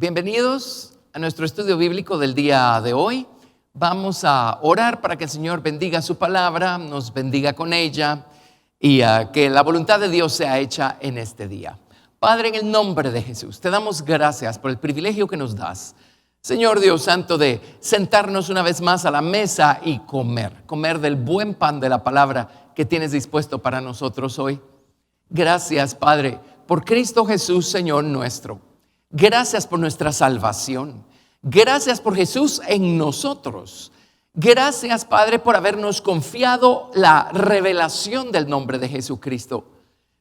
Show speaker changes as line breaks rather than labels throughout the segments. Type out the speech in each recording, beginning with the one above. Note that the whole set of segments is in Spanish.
Bienvenidos a nuestro estudio bíblico del día de hoy. Vamos a orar para que el Señor bendiga su palabra, nos bendiga con ella y que la voluntad de Dios sea hecha en este día. Padre, en el nombre de Jesús, te damos gracias por el privilegio que nos das, Señor Dios Santo, de sentarnos una vez más a la mesa y comer del buen pan de la palabra que tienes dispuesto para nosotros hoy. Gracias, Padre, por Cristo Jesús, Señor nuestro. Gracias por nuestra salvación. Gracias por Jesús en nosotros. Gracias, Padre, por habernos confiado la revelación del nombre de Jesucristo.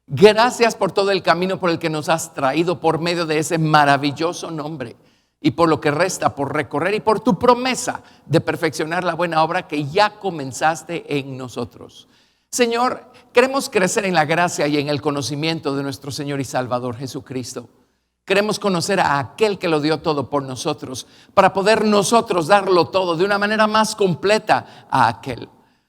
Gracias por todo el camino por el que nos has traído por medio de ese maravilloso nombre y por lo que resta por recorrer y por tu promesa de perfeccionar la buena obra que ya comenzaste en nosotros. Señor, queremos crecer en la gracia y en el conocimiento de nuestro Señor y Salvador Jesucristo. Queremos conocer a aquel que lo dio todo por nosotros, para poder nosotros darlo todo de una manera más completa a aquel.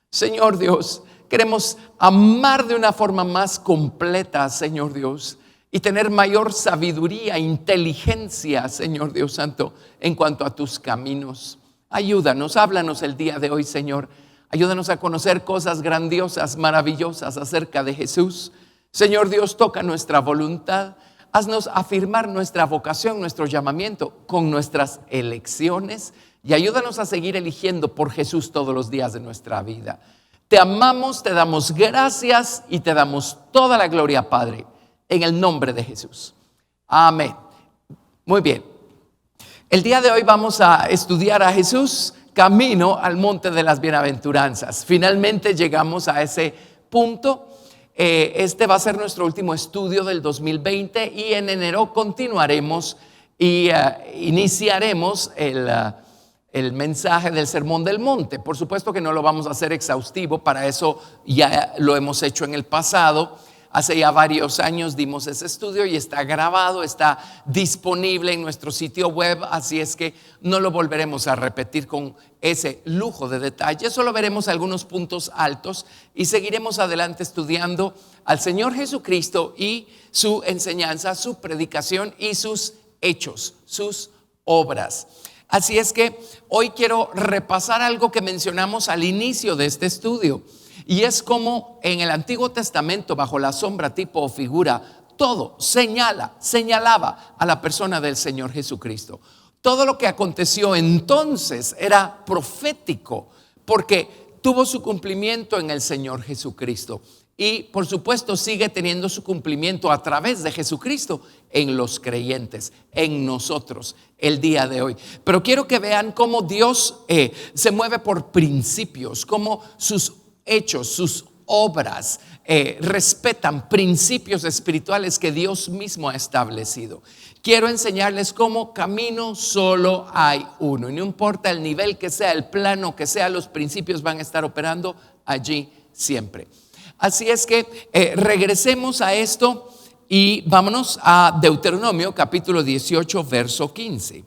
Señor Dios, queremos amar de una forma más completa, Señor Dios, y tener mayor sabiduría, inteligencia, Señor Dios Santo, en cuanto a tus caminos. Ayúdanos, háblanos el día de hoy, Señor. Ayúdanos a conocer cosas grandiosas, maravillosas acerca de Jesús. Señor Dios, toca nuestra voluntad. Haznos afirmar nuestra vocación, nuestro llamamiento con nuestras elecciones y ayúdanos a seguir eligiendo por Jesús todos los días de nuestra vida. Te amamos, te damos gracias y te damos toda la gloria, Padre, en el nombre de Jesús. Amén. Muy bien. El día de hoy vamos a estudiar a Jesús camino al monte de las bienaventuranzas. Finalmente llegamos a ese punto. Este va a ser nuestro último estudio del 2020 y en enero continuaremos y iniciaremos el mensaje del Sermón del Monte. Por supuesto que no lo vamos a hacer exhaustivo, para eso ya lo hemos hecho en el pasado. Hace ya varios años dimos ese estudio y está grabado, está disponible en nuestro sitio web, así es que no lo volveremos a repetir con ese lujo de detalle. Solo veremos algunos puntos altos y seguiremos adelante estudiando al Señor Jesucristo y su enseñanza, su predicación y sus hechos, sus obras. Así es que hoy quiero repasar algo que mencionamos al inicio de este estudio. Y es como en el Antiguo Testamento, bajo la sombra, tipo o figura, todo señalaba a la persona del Señor Jesucristo. Todo lo que aconteció entonces era profético, porque tuvo su cumplimiento en el Señor Jesucristo. Y por supuesto sigue teniendo su cumplimiento a través de Jesucristo en los creyentes, en nosotros el día de hoy. Pero quiero que vean cómo Dios se mueve por principios, cómo sus hechos, sus obras respetan principios espirituales que Dios mismo ha establecido. Quiero enseñarles cómo camino solo hay uno, y no importa el nivel que sea, el plano que sea, los principios van a estar operando allí siempre. Así es que regresemos a esto y vámonos a Deuteronomio capítulo 18 verso 15.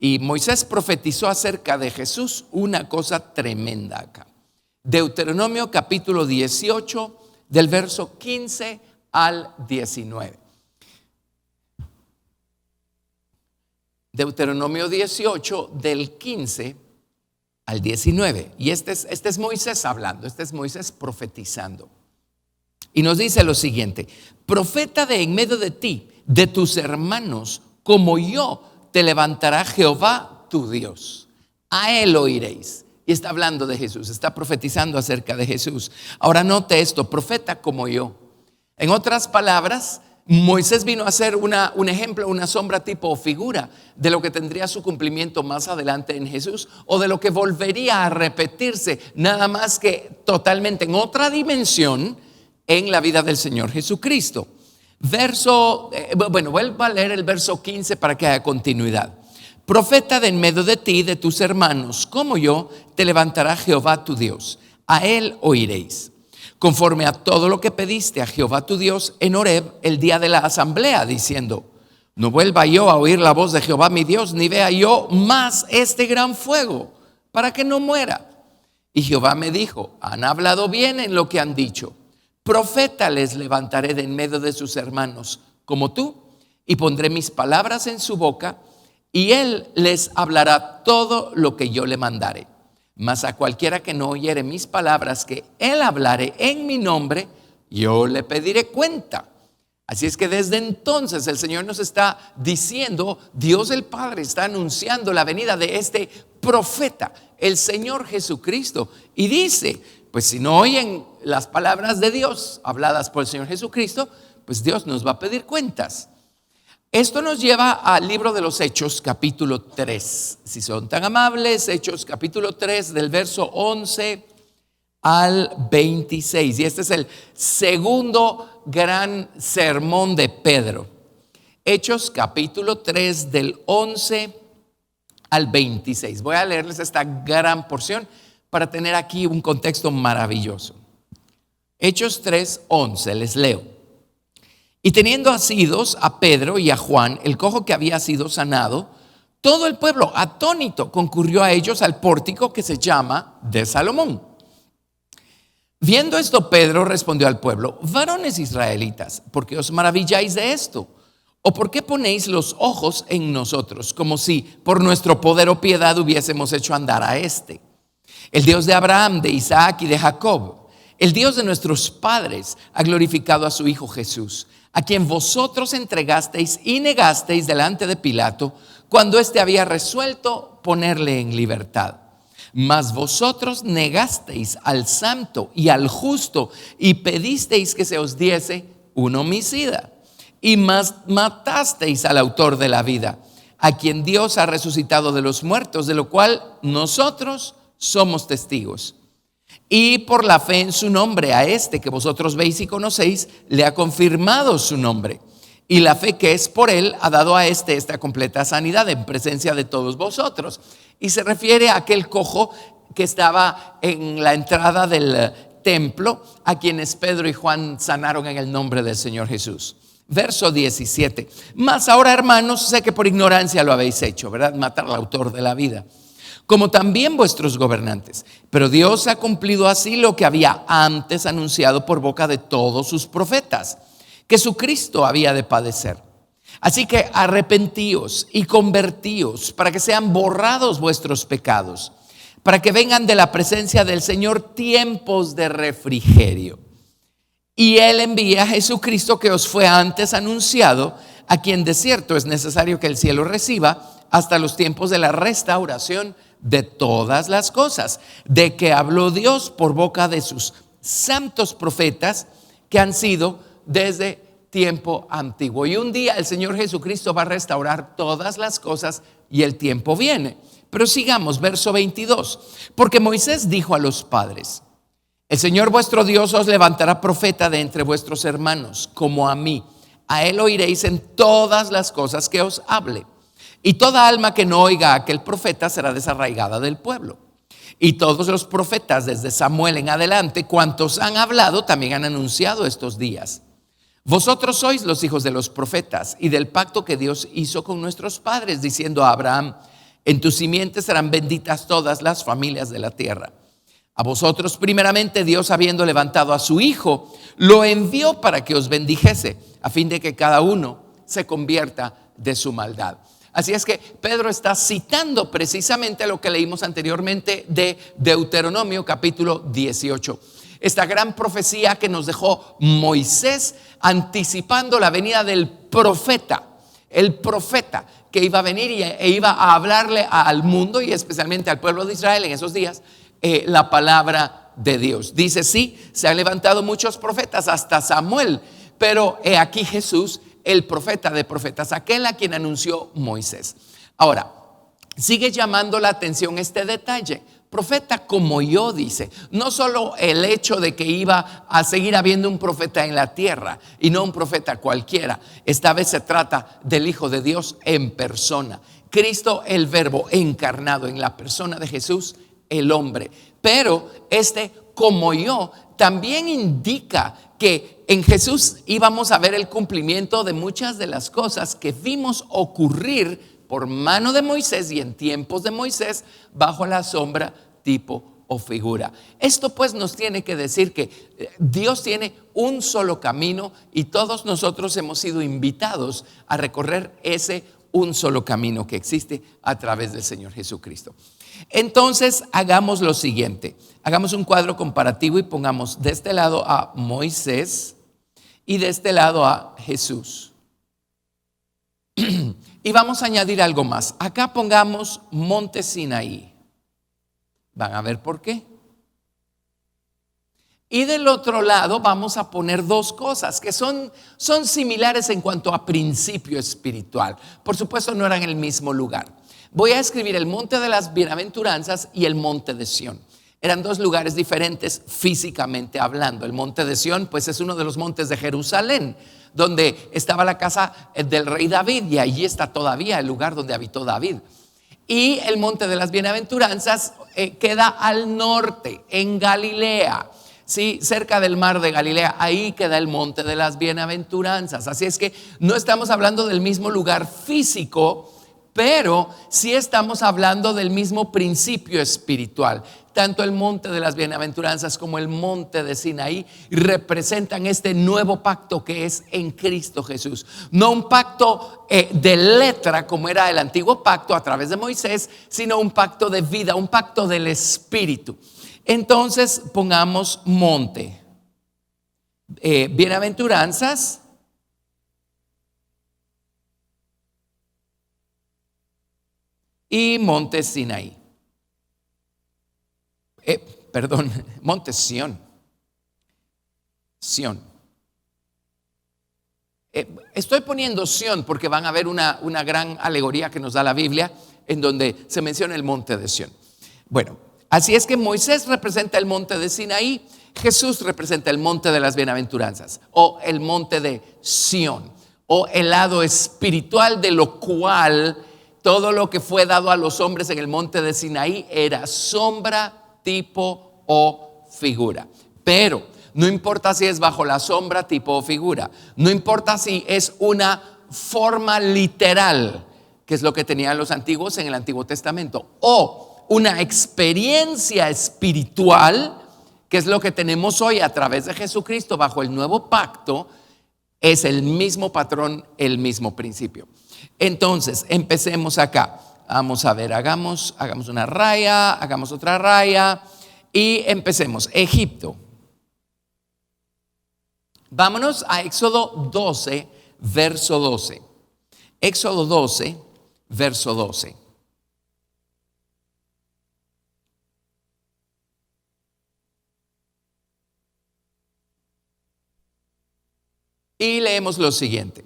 Y Moisés profetizó acerca de Jesús una cosa tremenda acá. Deuteronomio capítulo 18 del verso 15 al 19. Deuteronomio 18 del 15 al 19. Y este es Moisés hablando, este es Moisés profetizando. Y nos dice lo siguiente: profeta de en medio de ti, de tus hermanos, como yo, te levantará Jehová tu Dios. A él oiréis. Y está hablando de Jesús, está profetizando acerca de Jesús. Ahora note esto: profeta como yo. En otras palabras, Moisés vino a ser un ejemplo, una sombra, tipo o figura de lo que tendría su cumplimiento más adelante en Jesús, o de lo que volvería a repetirse, nada más que totalmente en otra dimensión en la vida del Señor Jesucristo. Vuelvo a leer el verso 15 para que haya continuidad. Profeta de en medio de ti, de tus hermanos, como yo, te levantará Jehová tu Dios. A él oiréis, conforme a todo lo que pediste a Jehová tu Dios en Horeb el día de la asamblea, diciendo: no vuelva yo a oír la voz de Jehová mi Dios, ni vea yo más este gran fuego, para que no muera. Y Jehová me dijo: han hablado bien en lo que han dicho. Profeta les levantaré de en medio de sus hermanos, como tú, y pondré mis palabras en su boca, y él les hablará todo lo que yo le mandare. Mas a cualquiera que no oyere mis palabras que él hablare en mi nombre, yo le pediré cuenta. Así es que desde entonces el Señor nos está diciendo, Dios el Padre está anunciando la venida de este profeta, el Señor Jesucristo. Y dice, pues si no oyen las palabras de Dios habladas por el Señor Jesucristo, pues Dios nos va a pedir cuentas. Esto nos lleva al libro de los Hechos, capítulo 3. Si son tan amables, Hechos capítulo 3, del verso 11 al 26. Y este es el segundo gran sermón de Pedro. Hechos capítulo 3, del 11 al 26. Voy a leerles esta gran porción para tener aquí un contexto maravilloso. Hechos 3, 11, les leo. Y teniendo asidos a Pedro y a Juan, el cojo que había sido sanado, todo el pueblo atónito concurrió a ellos al pórtico que se llama de Salomón. Viendo esto, Pedro respondió al pueblo: varones israelitas, ¿por qué os maravilláis de esto? ¿O por qué ponéis los ojos en nosotros, como si por nuestro poder o piedad hubiésemos hecho andar a este? El Dios de Abraham, de Isaac y de Jacob, el Dios de nuestros padres, ha glorificado a su Hijo Jesús, a quien vosotros entregasteis y negasteis delante de Pilato, cuando éste había resuelto ponerle en libertad. Mas vosotros negasteis al santo y al justo, y pedisteis que se os diese un homicida, y matasteis al autor de la vida, a quien Dios ha resucitado de los muertos, de lo cual nosotros somos testigos. Y por la fe en su nombre, a este que vosotros veis y conocéis, le ha confirmado su nombre. Y la fe que es por él ha dado a este esta completa sanidad en presencia de todos vosotros. Y se refiere a aquel cojo que estaba en la entrada del templo, a quienes Pedro y Juan sanaron en el nombre del Señor Jesús. Verso 17. Mas ahora, hermanos, sé que por ignorancia lo habéis hecho, ¿verdad? Matar al autor de la vida, como también vuestros gobernantes. Pero Dios ha cumplido así lo que había antes anunciado por boca de todos sus profetas, que su Cristo había de padecer. Así que arrepentíos y convertíos para que sean borrados vuestros pecados, para que vengan de la presencia del Señor tiempos de refrigerio. Y Él envía a Jesucristo, que os fue antes anunciado, a quien de cierto es necesario que el cielo reciba hasta los tiempos de la restauración de todas las cosas, de que habló Dios por boca de sus santos profetas que han sido desde tiempo antiguo. Y un día el Señor Jesucristo va a restaurar todas las cosas y el tiempo viene. Pero sigamos, verso 22. Porque Moisés dijo a los padres: el Señor vuestro Dios os levantará profeta de entre vuestros hermanos, como a mí. A él oiréis en todas las cosas que os hable. Y toda alma que no oiga a aquel profeta será desarraigada del pueblo. Y todos los profetas desde Samuel en adelante, cuantos han hablado, también han anunciado estos días. Vosotros sois los hijos de los profetas y del pacto que Dios hizo con nuestros padres, diciendo a Abraham: en tu simiente serán benditas todas las familias de la tierra. A vosotros primeramente Dios, habiendo levantado a su Hijo, lo envió para que os bendijese, a fin de que cada uno se convierta de su maldad. Así es que Pedro está citando precisamente lo que leímos anteriormente de Deuteronomio capítulo 18. Esta gran profecía que nos dejó Moisés, anticipando la venida del profeta. El profeta que iba a venir e iba a hablarle al mundo y especialmente al pueblo de Israel en esos días la palabra de Dios. Dice: sí, se han levantado muchos profetas hasta Samuel, pero he aquí Jesús, el profeta de profetas, aquel a quien anunció Moisés. Ahora, sigue llamando la atención este detalle: profeta como yo, dice. No solo el hecho de que iba a seguir habiendo un profeta en la tierra y no un profeta cualquiera. Esta vez se trata del Hijo de Dios en persona, Cristo el Verbo encarnado en la persona de Jesús el hombre. Pero este como yo también indica que en Jesús íbamos a ver el cumplimiento de muchas de las cosas que vimos ocurrir por mano de Moisés y en tiempos de Moisés bajo la sombra tipo o figura. Esto pues nos tiene que decir que Dios tiene un solo camino y todos nosotros hemos sido invitados a recorrer ese un solo camino que existe a través del Señor Jesucristo. Entonces hagamos lo siguiente, hagamos un cuadro comparativo y pongamos de este lado a Moisés y de este lado a Jesús. Y vamos a añadir algo más. Acá pongamos Monte Sinaí. Van a ver por qué. Y del otro lado vamos a poner dos cosas que son similares en cuanto a principio espiritual. Por supuesto no eran el mismo lugar. Voy a escribir el Monte de las Bienaventuranzas y el Monte de Sión. Eran dos lugares diferentes físicamente hablando. El Monte de Sión pues es uno de los montes de Jerusalén, donde estaba la casa del rey David, y allí está todavía el lugar donde habitó David. Y el Monte de las Bienaventuranzas queda al norte, en Galilea. Sí, cerca del mar de Galilea, ahí queda el Monte de las Bienaventuranzas. Así es que no estamos hablando del mismo lugar físico, pero sí estamos hablando del mismo principio espiritual. Tanto el Monte de las Bienaventuranzas como el Monte de Sinaí representan este nuevo pacto que es en Cristo Jesús. No un pacto de letra como era el antiguo pacto a través de Moisés, sino un pacto de vida, un pacto del Espíritu. Entonces pongamos monte, bienaventuranzas y monte Sinaí. Monte Sión. Sión. Estoy poniendo Sión porque van a ver una gran alegoría que nos da la Biblia en donde se menciona el monte de Sión. Bueno, así es que Moisés representa el monte de Sinaí, Jesús representa el monte de las bienaventuranzas o el monte de Sión o el lado espiritual de lo cual todo lo que fue dado a los hombres en el monte de Sinaí era sombra, tipo o figura. Pero no importa si es bajo la sombra, tipo o figura, no importa si es una forma literal, que es lo que tenían los antiguos en el Antiguo Testamento, o una experiencia espiritual, que es lo que tenemos hoy a través de Jesucristo bajo el nuevo pacto, es el mismo patrón, el mismo principio. Entonces, empecemos acá. Vamos a ver, hagamos una raya, hagamos otra raya y empecemos. Egipto. Vámonos a Éxodo 12, verso 12. Éxodo 12, verso 12. Y leemos lo siguiente.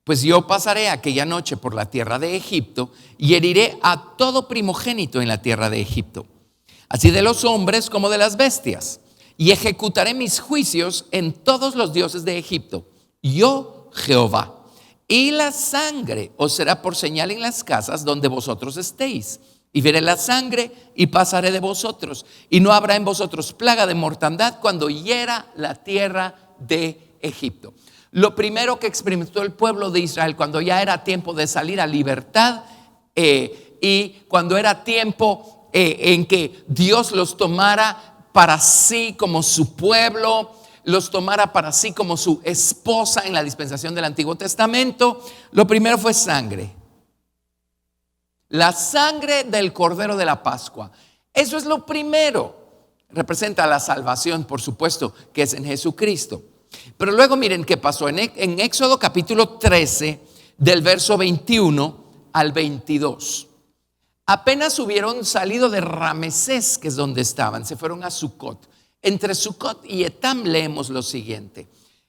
Pues yo pasaré aquella noche por la tierra de Egipto y heriré a todo primogénito en la tierra de Egipto, así de los hombres como de las bestias, y ejecutaré mis juicios en todos los dioses de Egipto, yo Jehová. Y la sangre os será por señal en las casas donde vosotros estéis, y veré la sangre y pasaré de vosotros, y no habrá en vosotros plaga de mortandad cuando hiera la tierra de Egipto. Lo primero que experimentó el pueblo de Israel cuando ya era tiempo de salir a libertad y cuando era tiempo en que Dios los tomara para sí como su pueblo, los tomara para sí como su esposa en la dispensación del Antiguo Testamento, lo primero fue sangre. La sangre del Cordero de la Pascua. Eso es lo primero. Representa la salvación, por supuesto, que es en Jesucristo. Pero luego miren qué pasó en Éxodo capítulo 13 del verso 21 al 22. Apenas hubieron salido de Ramesés, que es donde estaban, se fueron a Sucot. Entre Sucot y Etam leemos lo siguiente.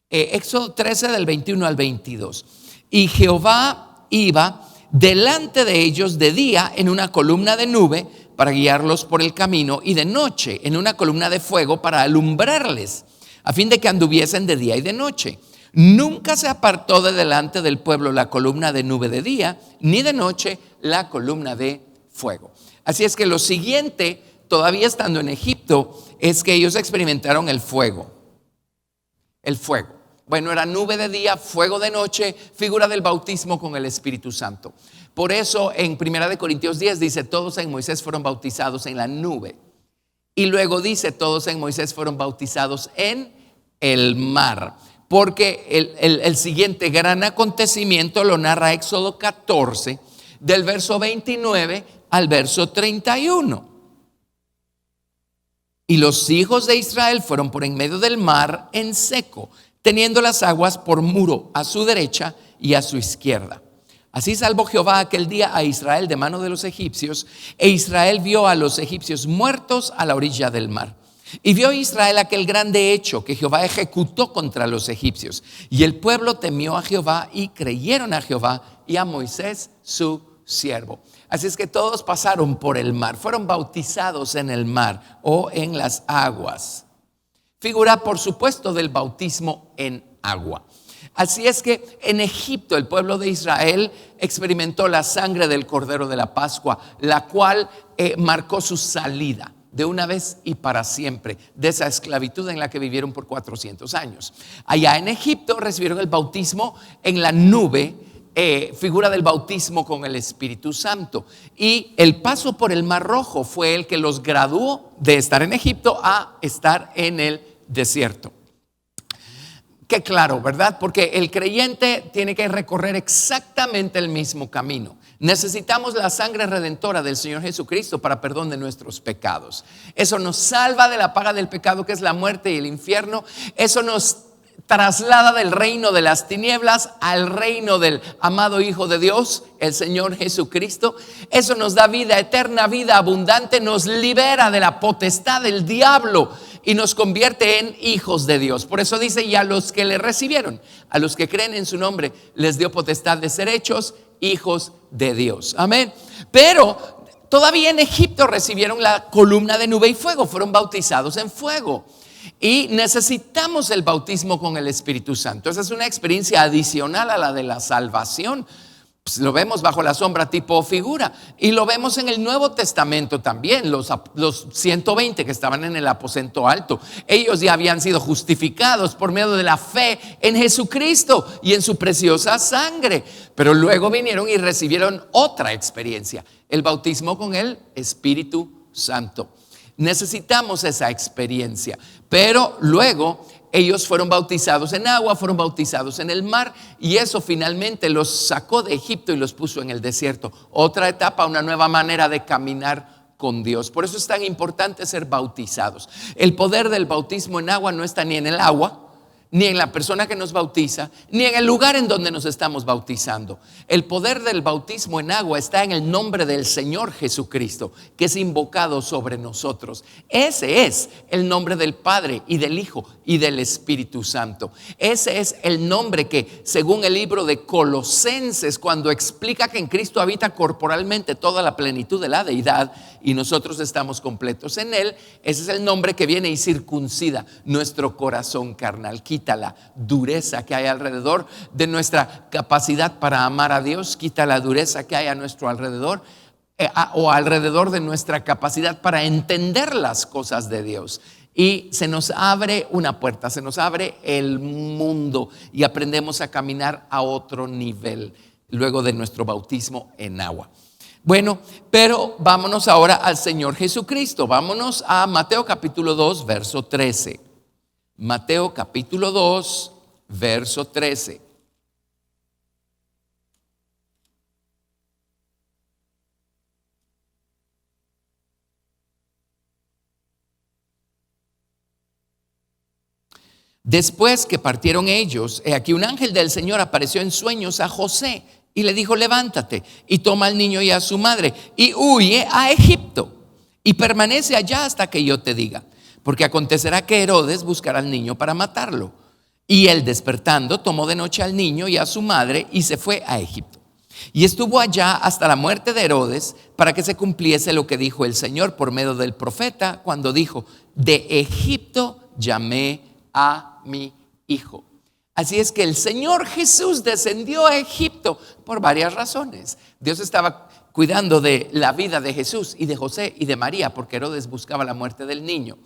Éxodo 13 del 21 al 22. Y Jehová iba delante de ellos de día en una columna de nube para guiarlos por el camino, y de noche en una columna de fuego para alumbrarles, a fin de que anduviesen de día y de noche. Nunca se apartó de delante del pueblo la columna de nube de día, ni de noche la columna de fuego. Así es que lo siguiente, todavía estando en Egipto, es que ellos experimentaron el fuego. El fuego. Bueno, era nube de día, fuego de noche, figura del bautismo con el Espíritu Santo. Por eso en 1 Corintios 10 dice, todos en Moisés fueron bautizados en la nube. Y luego dice, todos en Moisés fueron bautizados en el mar. Porque el siguiente gran acontecimiento lo narra Éxodo 14, del verso 29 al verso 31. Y los hijos de Israel fueron por en medio del mar en seco, teniendo las aguas por muro a su derecha y a su izquierda. Así salvó Jehová aquel día a Israel de mano de los egipcios, e Israel vio a los egipcios muertos a la orilla del mar. Y vio Israel aquel grande hecho que Jehová ejecutó contra los egipcios. Y el pueblo temió a Jehová y creyeron a Jehová y a Moisés su siervo. Así es que todos pasaron por el mar, fueron bautizados en el mar o en las aguas. Figura, por supuesto, del bautismo en agua. Así es que en Egipto el pueblo de Israel experimentó la sangre del Cordero de la Pascua, la cual marcó su salida de una vez y para siempre de esa esclavitud en la que vivieron por 400 años. Allá en Egipto recibieron el bautismo en la nube, figura del bautismo con el Espíritu Santo. Y el paso por el Mar Rojo fue el que los graduó de estar en Egipto a estar en el desierto. Qué claro, ¿verdad? Porque el creyente tiene que recorrer exactamente el mismo camino. Necesitamos la sangre redentora del Señor Jesucristo para perdón de nuestros pecados. Eso nos salva de la paga del pecado, que es la muerte y el infierno. Eso nos traslada del reino de las tinieblas al reino del amado Hijo de Dios, el Señor Jesucristo. Eso nos da vida eterna, vida abundante, nos libera de la potestad del diablo y nos convierte en hijos de Dios. Por eso dice, y a los que le recibieron, a los que creen en su nombre, les dio potestad de ser hechos hijos de Dios. Amén. Pero todavía en Egipto recibieron la columna de nube y fuego, fueron bautizados en fuego. Y necesitamos el bautismo con el Espíritu Santo. Esa es una experiencia adicional a la de la salvación. Pues lo vemos bajo la sombra, tipo o figura. Y lo vemos en el Nuevo Testamento también. Los 120 que estaban en el aposento alto, ellos ya habían sido justificados por medio de la fe en Jesucristo y en su preciosa sangre. Pero luego vinieron y recibieron otra experiencia, el bautismo con el Espíritu Santo. Necesitamos esa experiencia. Pero luego ellos fueron bautizados en agua, fueron bautizados en el mar, y eso finalmente los sacó de Egipto y los puso en el desierto. Otra etapa, una nueva manera de caminar con Dios. Por eso es tan importante ser bautizados. El poder del bautismo en agua no está ni en el agua, ni en la persona que nos bautiza, ni en el lugar en donde nos estamos bautizando. El poder del bautismo en agua está en el nombre del Señor Jesucristo, que es invocado sobre nosotros. Ese es el nombre del Padre y del Hijo y del Espíritu Santo. Ese es el nombre que, según el libro de Colosenses, cuando explica que en Cristo habita corporalmente toda la plenitud de la deidad y nosotros estamos completos en Él, ese es el nombre que viene y circuncida nuestro corazón carnal. Quita la dureza que hay alrededor de nuestra capacidad para amar a Dios, quita la dureza que hay a nuestro alrededor o alrededor de nuestra capacidad para entender las cosas de Dios. Y se nos abre una puerta, se nos abre el mundo y aprendemos a caminar a otro nivel luego de nuestro bautismo en agua. Bueno, pero vámonos ahora al Señor Jesucristo. Vámonos a Mateo capítulo 2, verso 13. Mateo capítulo 2, verso 13. Después que partieron ellos, he aquí un ángel del Señor apareció en sueños a José y le dijo: levántate y toma al niño y a su madre y huye a Egipto y permanece allá hasta que yo te diga. Porque acontecerá que Herodes buscará al niño para matarlo. Y él, despertando, tomó de noche al niño y a su madre y se fue a Egipto. Y estuvo allá hasta la muerte de Herodes, para que se cumpliese lo que dijo el Señor por medio del profeta, cuando dijo: de Egipto llamé a mi hijo. Así es que el Señor Jesús descendió a Egipto por varias razones. Dios estaba cuidando de la vida de Jesús y de José y de María, porque Herodes buscaba la muerte del niño.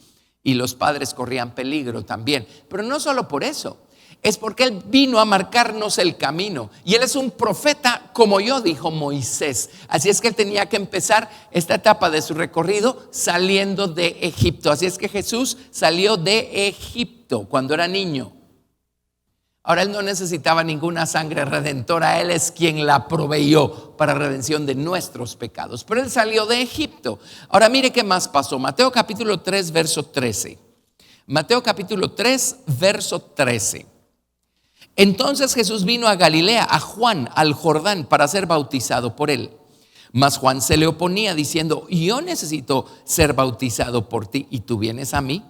Y los padres corrían peligro también. Pero no solo por eso. es porque Él vino a marcarnos el camino. Y Él es un profeta como yo, dijo Moisés. Así es que Él tenía que empezar esta etapa de su recorrido saliendo de Egipto. Así es que Jesús salió de Egipto cuando era niño. Ahora Él no necesitaba ninguna sangre redentora, Él es quien la proveyó para redención de nuestros pecados. Pero Él salió de Egipto. Ahora mire qué más pasó. Mateo capítulo 3, verso 13. Mateo capítulo 3, verso 13. Entonces Jesús vino a Galilea, a Juan, al Jordán, para ser bautizado por él. Mas Juan se le oponía diciendo: yo necesito ser bautizado por ti y tú vienes a mí.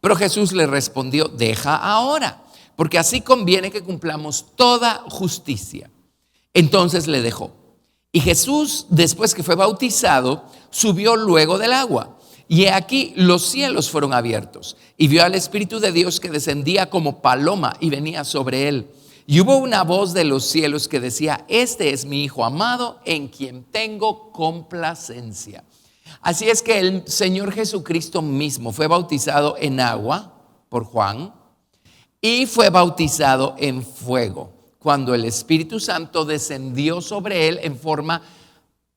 Pero Jesús le respondió: deja ahora, porque así conviene que cumplamos toda justicia. Entonces le dejó. Y Jesús, después que fue bautizado, subió luego del agua. Y he aquí los cielos fueron abiertos, y vio al Espíritu de Dios que descendía como paloma y venía sobre él. Y hubo una voz de los cielos que decía: este es mi Hijo amado, en quien tengo complacencia. Así es que el Señor Jesucristo mismo fue bautizado en agua por Juan y fue bautizado en fuego, cuando el Espíritu Santo descendió sobre él en forma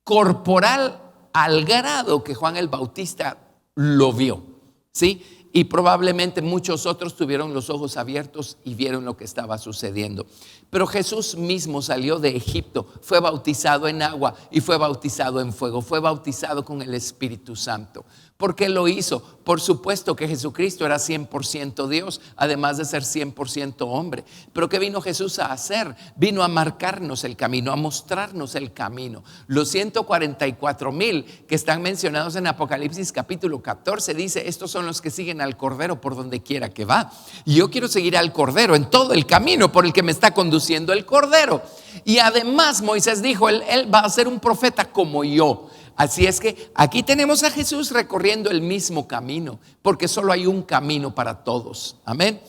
corporal, al grado que Juan el Bautista lo vio, ¿sí? Y probablemente muchos otros tuvieron los ojos abiertos y vieron lo que estaba sucediendo. Pero Jesús mismo salió de Egipto, fue bautizado en agua y fue bautizado en fuego, fue bautizado con el Espíritu Santo. ¿Por qué lo hizo? Por supuesto que Jesucristo era 100% Dios, además de ser 100% hombre. Pero ¿qué vino Jesús a hacer? Vino a marcarnos el camino, a mostrarnos el camino. Los 144,000 que están mencionados en Apocalipsis capítulo 14 dice: estos son los que siguen al Cordero por donde quiera que va. Y yo quiero seguir al Cordero en todo el camino por el que me está conduciendo el Cordero. Y además Moisés dijo: él va a ser un profeta como yo. Así es que aquí tenemos a Jesús recorriendo el mismo camino, porque solo hay un camino para todos. Amén.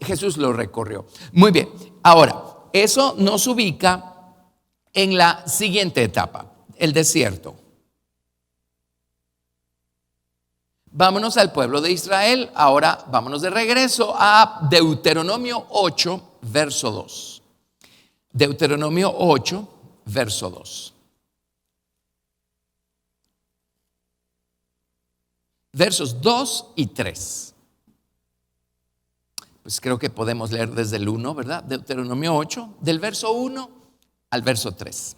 Jesús lo recorrió. Muy bien. Ahora, eso nos ubica en la siguiente etapa, el desierto. Vámonos al pueblo de Israel. Ahora vámonos de regreso a Deuteronomio 8, verso 2. Deuteronomio 8, verso 2. Versos 2 y 3. Pues creo que podemos leer desde el 1, ¿verdad? Deuteronomio 8, del verso 1 al verso 3.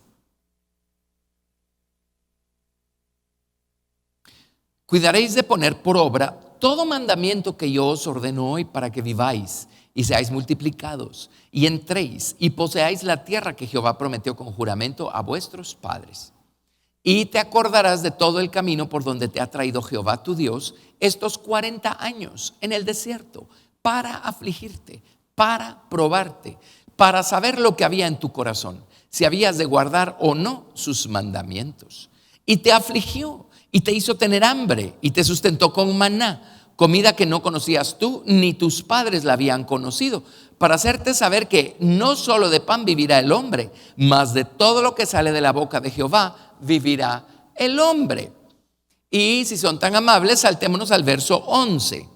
Cuidaréis de poner por obra todo mandamiento que yo os ordeno hoy, para que viváis y seáis multiplicados y entréis y poseáis la tierra que Jehová prometió con juramento a vuestros padres. Y te acordarás de todo el camino por donde te ha traído Jehová tu Dios estos 40 años en el desierto, para afligirte, para probarte, para saber lo que había en tu corazón, si habías de guardar o no sus mandamientos. Y te afligió y te hizo tener hambre y te sustentó con maná, comida que no conocías tú ni tus padres la habían conocido, para hacerte saber que no solo de pan vivirá el hombre, mas de todo lo que sale de la boca de Jehová vivirá el hombre. Y si son tan amables, saltémonos al verso 11.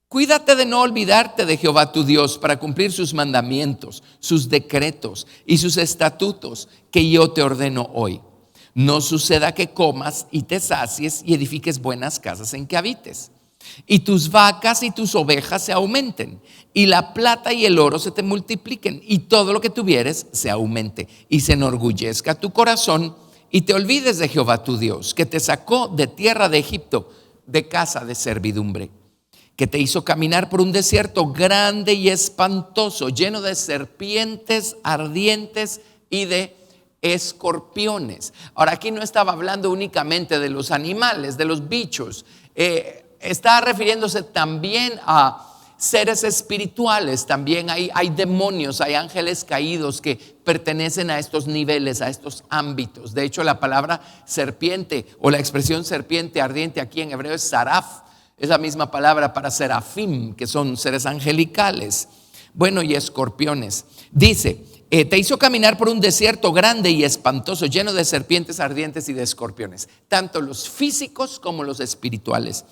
Cuídate de no olvidarte de Jehová tu Dios, para cumplir sus mandamientos, sus decretos y sus estatutos que yo te ordeno hoy. No suceda que comas y te sacies y edifiques buenas casas en que habites, y tus vacas y tus ovejas se aumenten, y la plata y el oro se te multipliquen, y todo lo que tuvieres se aumente, y se enorgullezca tu corazón, y te olvides de Jehová tu Dios, que te sacó de tierra de Egipto, de casa de servidumbre, que te hizo caminar por un desierto grande y espantoso, lleno de serpientes ardientes y de escorpiones. Ahora, aquí no estaba hablando únicamente de los animales, de los bichos. Está refiriéndose también a seres espirituales. También hay demonios, hay ángeles caídos que pertenecen a estos niveles, a estos ámbitos. De hecho, la palabra serpiente o la expresión serpiente ardiente aquí en hebreo es saraf. Es la misma palabra para serafim, que son seres angelicales. Bueno, y escorpiones. Dice: te hizo caminar por un desierto grande y espantoso, lleno de serpientes ardientes y de escorpiones, tanto los físicos como los espirituales.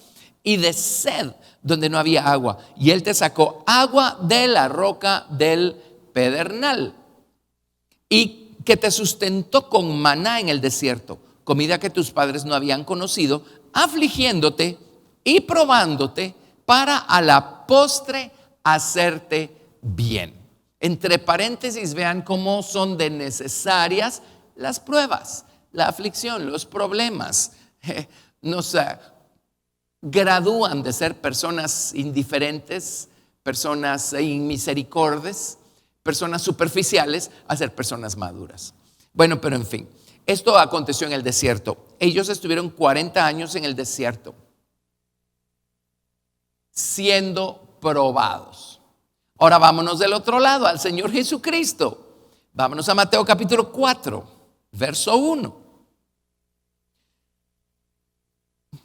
y de sed donde no había agua. Y Él te sacó agua de la roca del pedernal, y que te sustentó con maná en el desierto, comida que tus padres no habían conocido, afligiéndote y probándote para a la postre hacerte bien. Entre paréntesis, vean cómo son de necesarias las pruebas, la aflicción, los problemas. Nos gradúan de ser personas indiferentes, personas inmisericordes, personas superficiales, a ser personas maduras. Bueno, pero en fin, esto aconteció en el desierto. Ellos estuvieron 40 años en el desierto, siendo probados. Ahora vámonos del otro lado, al Señor Jesucristo. Vámonos a Mateo capítulo 4, verso 1.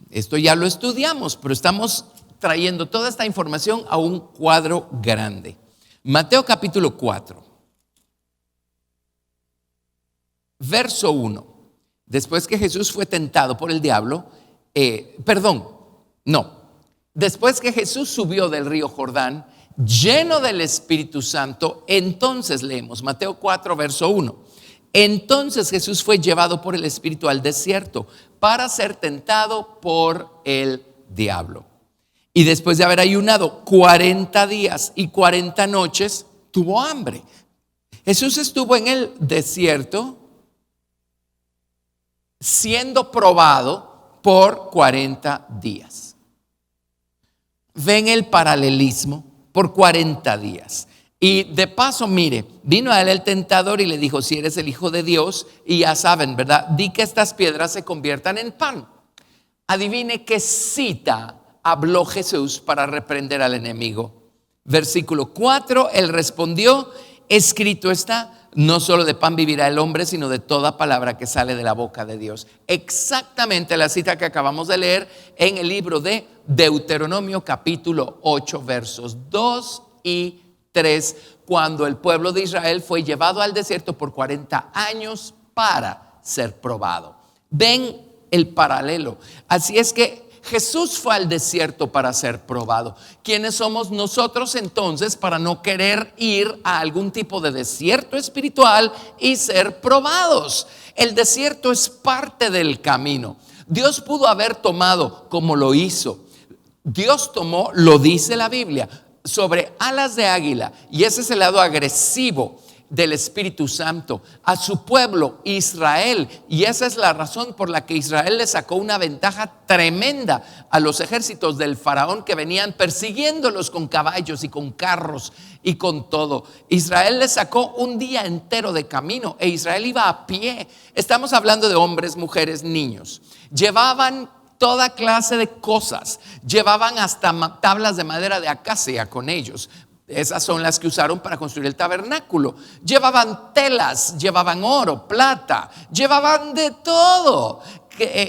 Esto ya lo estudiamos, pero estamos trayendo toda esta información a un cuadro grande. Mateo capítulo 4, verso 1. Después que Jesús fue tentado por el diablo, después que Jesús subió del río Jordán, lleno del Espíritu Santo, entonces leemos Mateo 4, verso 1. Entonces Jesús fue llevado por el Espíritu al desierto para ser tentado por el diablo. Y después de haber ayunado 40 días y 40 noches, tuvo hambre. Jesús estuvo en el desierto siendo probado por 40 días. Ven el paralelismo, por 40 días. Y de paso, mire, vino a él el tentador y le dijo: si eres el Hijo de Dios, y ya saben, ¿verdad? Di que estas piedras se conviertan en pan. Adivine qué cita habló Jesús para reprender al enemigo. Versículo 4, él respondió: escrito está, no solo de pan vivirá el hombre, sino de toda palabra que sale de la boca de Dios. Exactamente la cita que acabamos de leer en el libro de Deuteronomio capítulo 8, versos 2 y 3, cuando el pueblo de Israel fue llevado al desierto por 40 años para ser probado. Ven el paralelo. Así es que Jesús fue al desierto para ser probado. ¿Quiénes somos nosotros entonces para no querer ir a algún tipo de desierto espiritual y ser probados? El desierto es parte del camino. Dios pudo haber tomado, como lo hizo. Dios tomó, lo dice la Biblia, sobre alas de águila, y ese es el lado agresivo del Espíritu Santo, a su pueblo Israel. Y esa es la razón por la que Israel le sacó una ventaja tremenda a los ejércitos del faraón que venían persiguiéndolos con caballos y con carros y con todo. Israel le sacó un día entero de camino, e Israel iba a pie. Estamos hablando de hombres, mujeres, niños. Llevaban toda clase de cosas, llevaban hasta tablas de madera de acacia con ellos. Esas son las que usaron para construir el tabernáculo. Llevaban telas, llevaban oro, plata, llevaban de todo,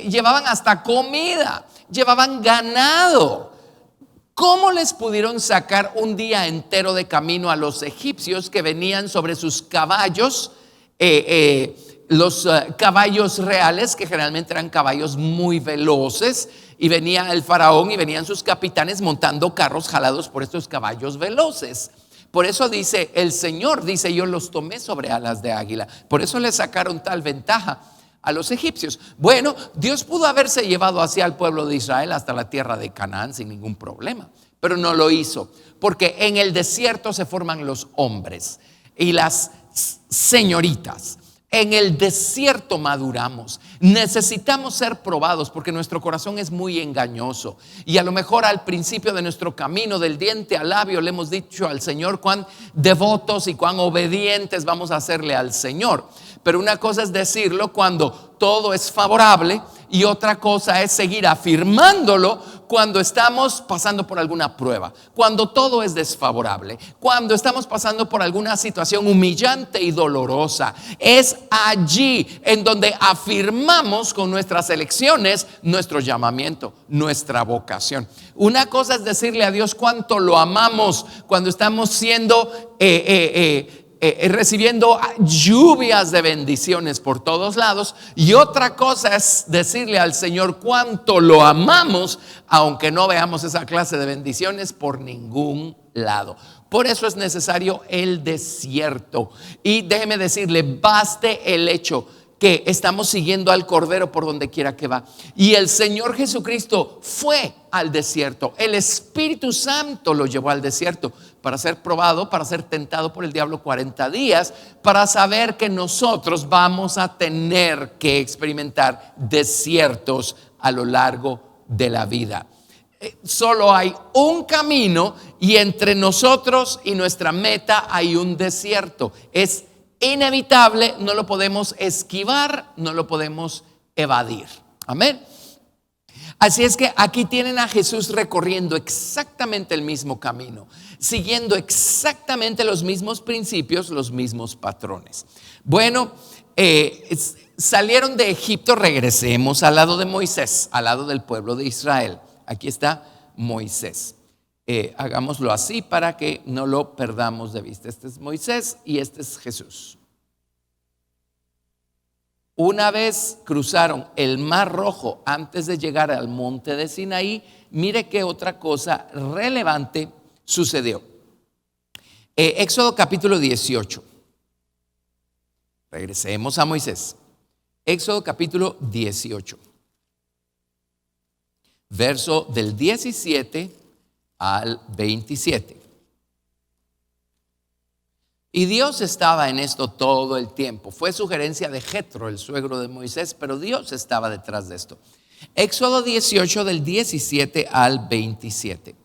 llevaban hasta comida, llevaban ganado. ¿Cómo les pudieron sacar un día entero de camino a los egipcios que venían sobre sus caballos? Los caballos reales, que generalmente eran caballos muy veloces, y venía el faraón y venían sus capitanes montando carros jalados por estos caballos veloces. Por eso dice el Señor, dice: yo los tomé sobre alas de águila. Por eso le sacaron tal ventaja a los egipcios. Bueno, Dios pudo haberse llevado hacia el pueblo de Israel hasta la tierra de Canaán sin ningún problema, pero no lo hizo, porque en el desierto se forman los hombres y las señoritas. En el desierto maduramos. Necesitamos ser probados porque nuestro corazón es muy engañoso. Y a lo mejor al principio de nuestro camino, del diente al labio, le hemos dicho al Señor cuán devotos y cuán obedientes vamos a hacerle al Señor. Pero una cosa es decirlo cuando todo es favorable, y otra cosa es seguir afirmándolo cuando estamos pasando por alguna prueba, cuando todo es desfavorable, cuando estamos pasando por alguna situación humillante y dolorosa. Es allí en donde afirmamos con nuestras elecciones nuestro llamamiento, nuestra vocación. Una cosa es decirle a Dios cuánto lo amamos cuando estamos siendo recibiendo lluvias de bendiciones por todos lados. Y otra cosa es decirle al Señor cuánto lo amamos, aunque no veamos esa clase de bendiciones por ningún lado. Por eso es necesario el desierto. Y déjeme decirle, baste el hecho que estamos siguiendo al Cordero por donde quiera que va. Y el Señor Jesucristo fue al desierto. El Espíritu Santo lo llevó al desierto para ser probado, para ser tentado por el diablo 40 días, para saber que nosotros vamos a tener que experimentar desiertos a lo largo de la vida. Solo hay un camino y entre nosotros y nuestra meta hay un desierto. Es inevitable, no lo podemos esquivar, no lo podemos evadir. Amén. Así es que aquí tienen a Jesús recorriendo exactamente el mismo camino, siguiendo exactamente los mismos principios, los mismos patrones. Bueno, salieron de Egipto, regresemos al lado de Moisés, al lado del pueblo de Israel. Aquí está Moisés. Hagámoslo así para que no lo perdamos de vista. Este es Moisés y este es Jesús. Una vez cruzaron el Mar Rojo antes de llegar al monte de Sinaí, mire qué otra cosa relevante sucedió. Éxodo capítulo 18. Regresemos a Moisés. Éxodo capítulo 18. Verso del 17 al 27. Y Dios estaba en esto todo el tiempo. Fue sugerencia de Jetro, el suegro de Moisés, pero Dios estaba detrás de esto. Éxodo 18 del 17 al 27.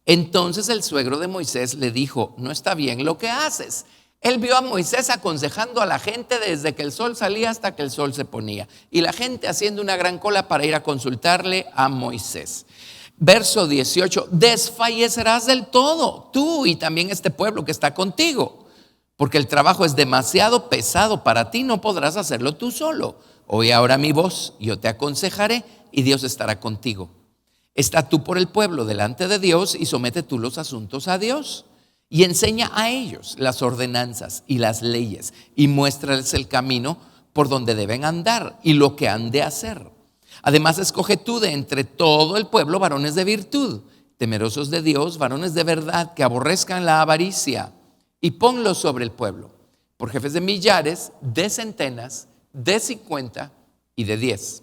Entonces el suegro de Moisés le dijo: no está bien lo que haces. Él vio a Moisés aconsejando a la gente desde que el sol salía hasta que el sol se ponía, y la gente haciendo una gran cola para ir a consultarle a Moisés. Verso 18: desfallecerás del todo, tú y también este pueblo que está contigo, porque el trabajo es demasiado pesado para ti, no podrás hacerlo tú solo. Oye ahora mi voz, yo te aconsejaré y Dios estará contigo. Está tú por el pueblo delante de Dios y somete tú los asuntos a Dios. Y enseña a ellos las ordenanzas y las leyes y muéstrales el camino por donde deben andar y lo que han de hacer. Además, escoge tú de entre todo el pueblo varones de virtud, temerosos de Dios, varones de verdad, que aborrezcan la avaricia, y ponlos sobre el pueblo, por jefes de millares, de centenas, de 50 y de 10.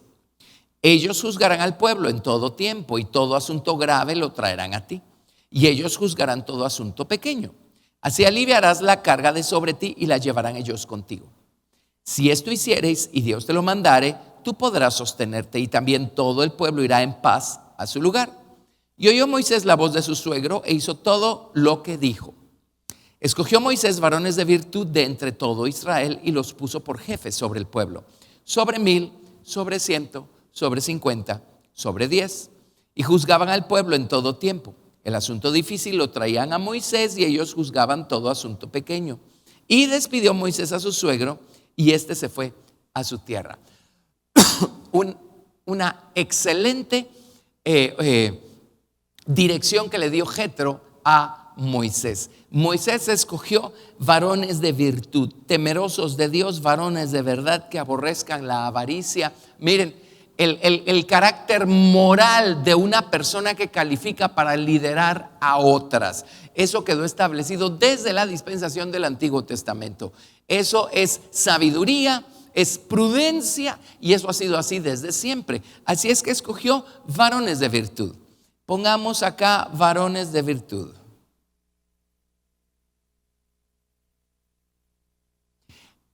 Ellos juzgarán al pueblo en todo tiempo, y todo asunto grave lo traerán a ti. Y ellos juzgarán todo asunto pequeño. Así aliviarás la carga de sobre ti y la llevarán ellos contigo. Si esto hiciereis y Dios te lo mandare, tú podrás sostenerte y también todo el pueblo irá en paz a su lugar. Y oyó Moisés la voz de su suegro e hizo todo lo que dijo. Escogió Moisés varones de virtud de entre todo Israel y los puso por jefes sobre el pueblo, sobre 1000, sobre 100, sobre 50, sobre 10. Y juzgaban al pueblo en todo tiempo. El asunto difícil lo traían a Moisés y ellos juzgaban todo asunto pequeño. Y despidió Moisés a su suegro y éste se fue a su tierra. Una excelente dirección que le dio Jetro a Moisés. Moisés escogió varones de virtud, temerosos de Dios, varones de verdad que aborrezcan la avaricia. Miren, el carácter moral de una persona que califica para liderar a otras. Eso quedó establecido desde la dispensación del Antiguo Testamento. Eso es sabiduría, es prudencia, y eso ha sido así desde siempre. Así es que escogió varones de virtud. Pongamos acá varones de virtud.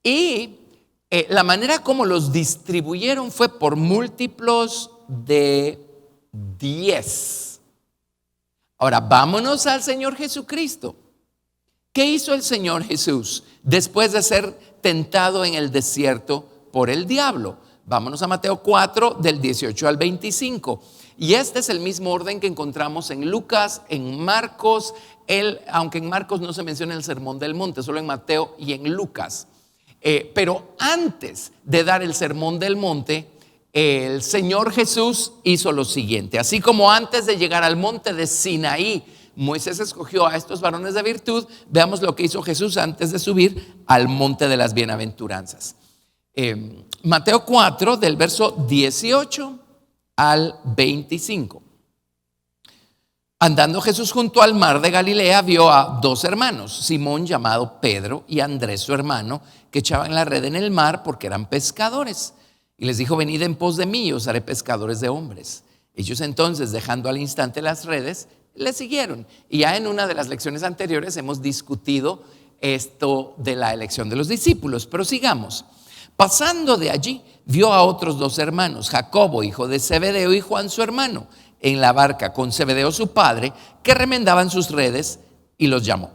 Y la manera como los distribuyeron fue por múltiplos de 10. Ahora vámonos al Señor Jesucristo. ¿Qué hizo el Señor Jesús después de ser tentado en el desierto por el diablo? Vámonos a Mateo 4 del 18 al 25. Y este es el mismo orden que encontramos en Lucas, en Marcos, aunque en Marcos no se menciona el sermón del monte, solo en Mateo y en Lucas. Pero antes de dar el sermón del monte, el Señor Jesús hizo lo siguiente. Así como antes de llegar al monte de Sinaí, Moisés escogió a estos varones de virtud. Veamos lo que hizo Jesús antes de subir al monte de las bienaventuranzas. Mateo 4, del verso 18 al 25. Andando Jesús junto al mar de Galilea, vio a dos hermanos, Simón llamado Pedro y Andrés su hermano, que echaban la red en el mar porque eran pescadores. Y les dijo: venid en pos de mí y os haré pescadores de hombres. Ellos entonces, dejando al instante las redes, le siguieron. Y ya en una de las lecciones anteriores hemos discutido esto de la elección de los discípulos, pero sigamos. Pasando de allí, vio a otros dos hermanos, Jacobo, hijo de Zebedeo, y Juan su hermano, en la barca con Zebedeo su padre, que remendaban sus redes, y los llamó.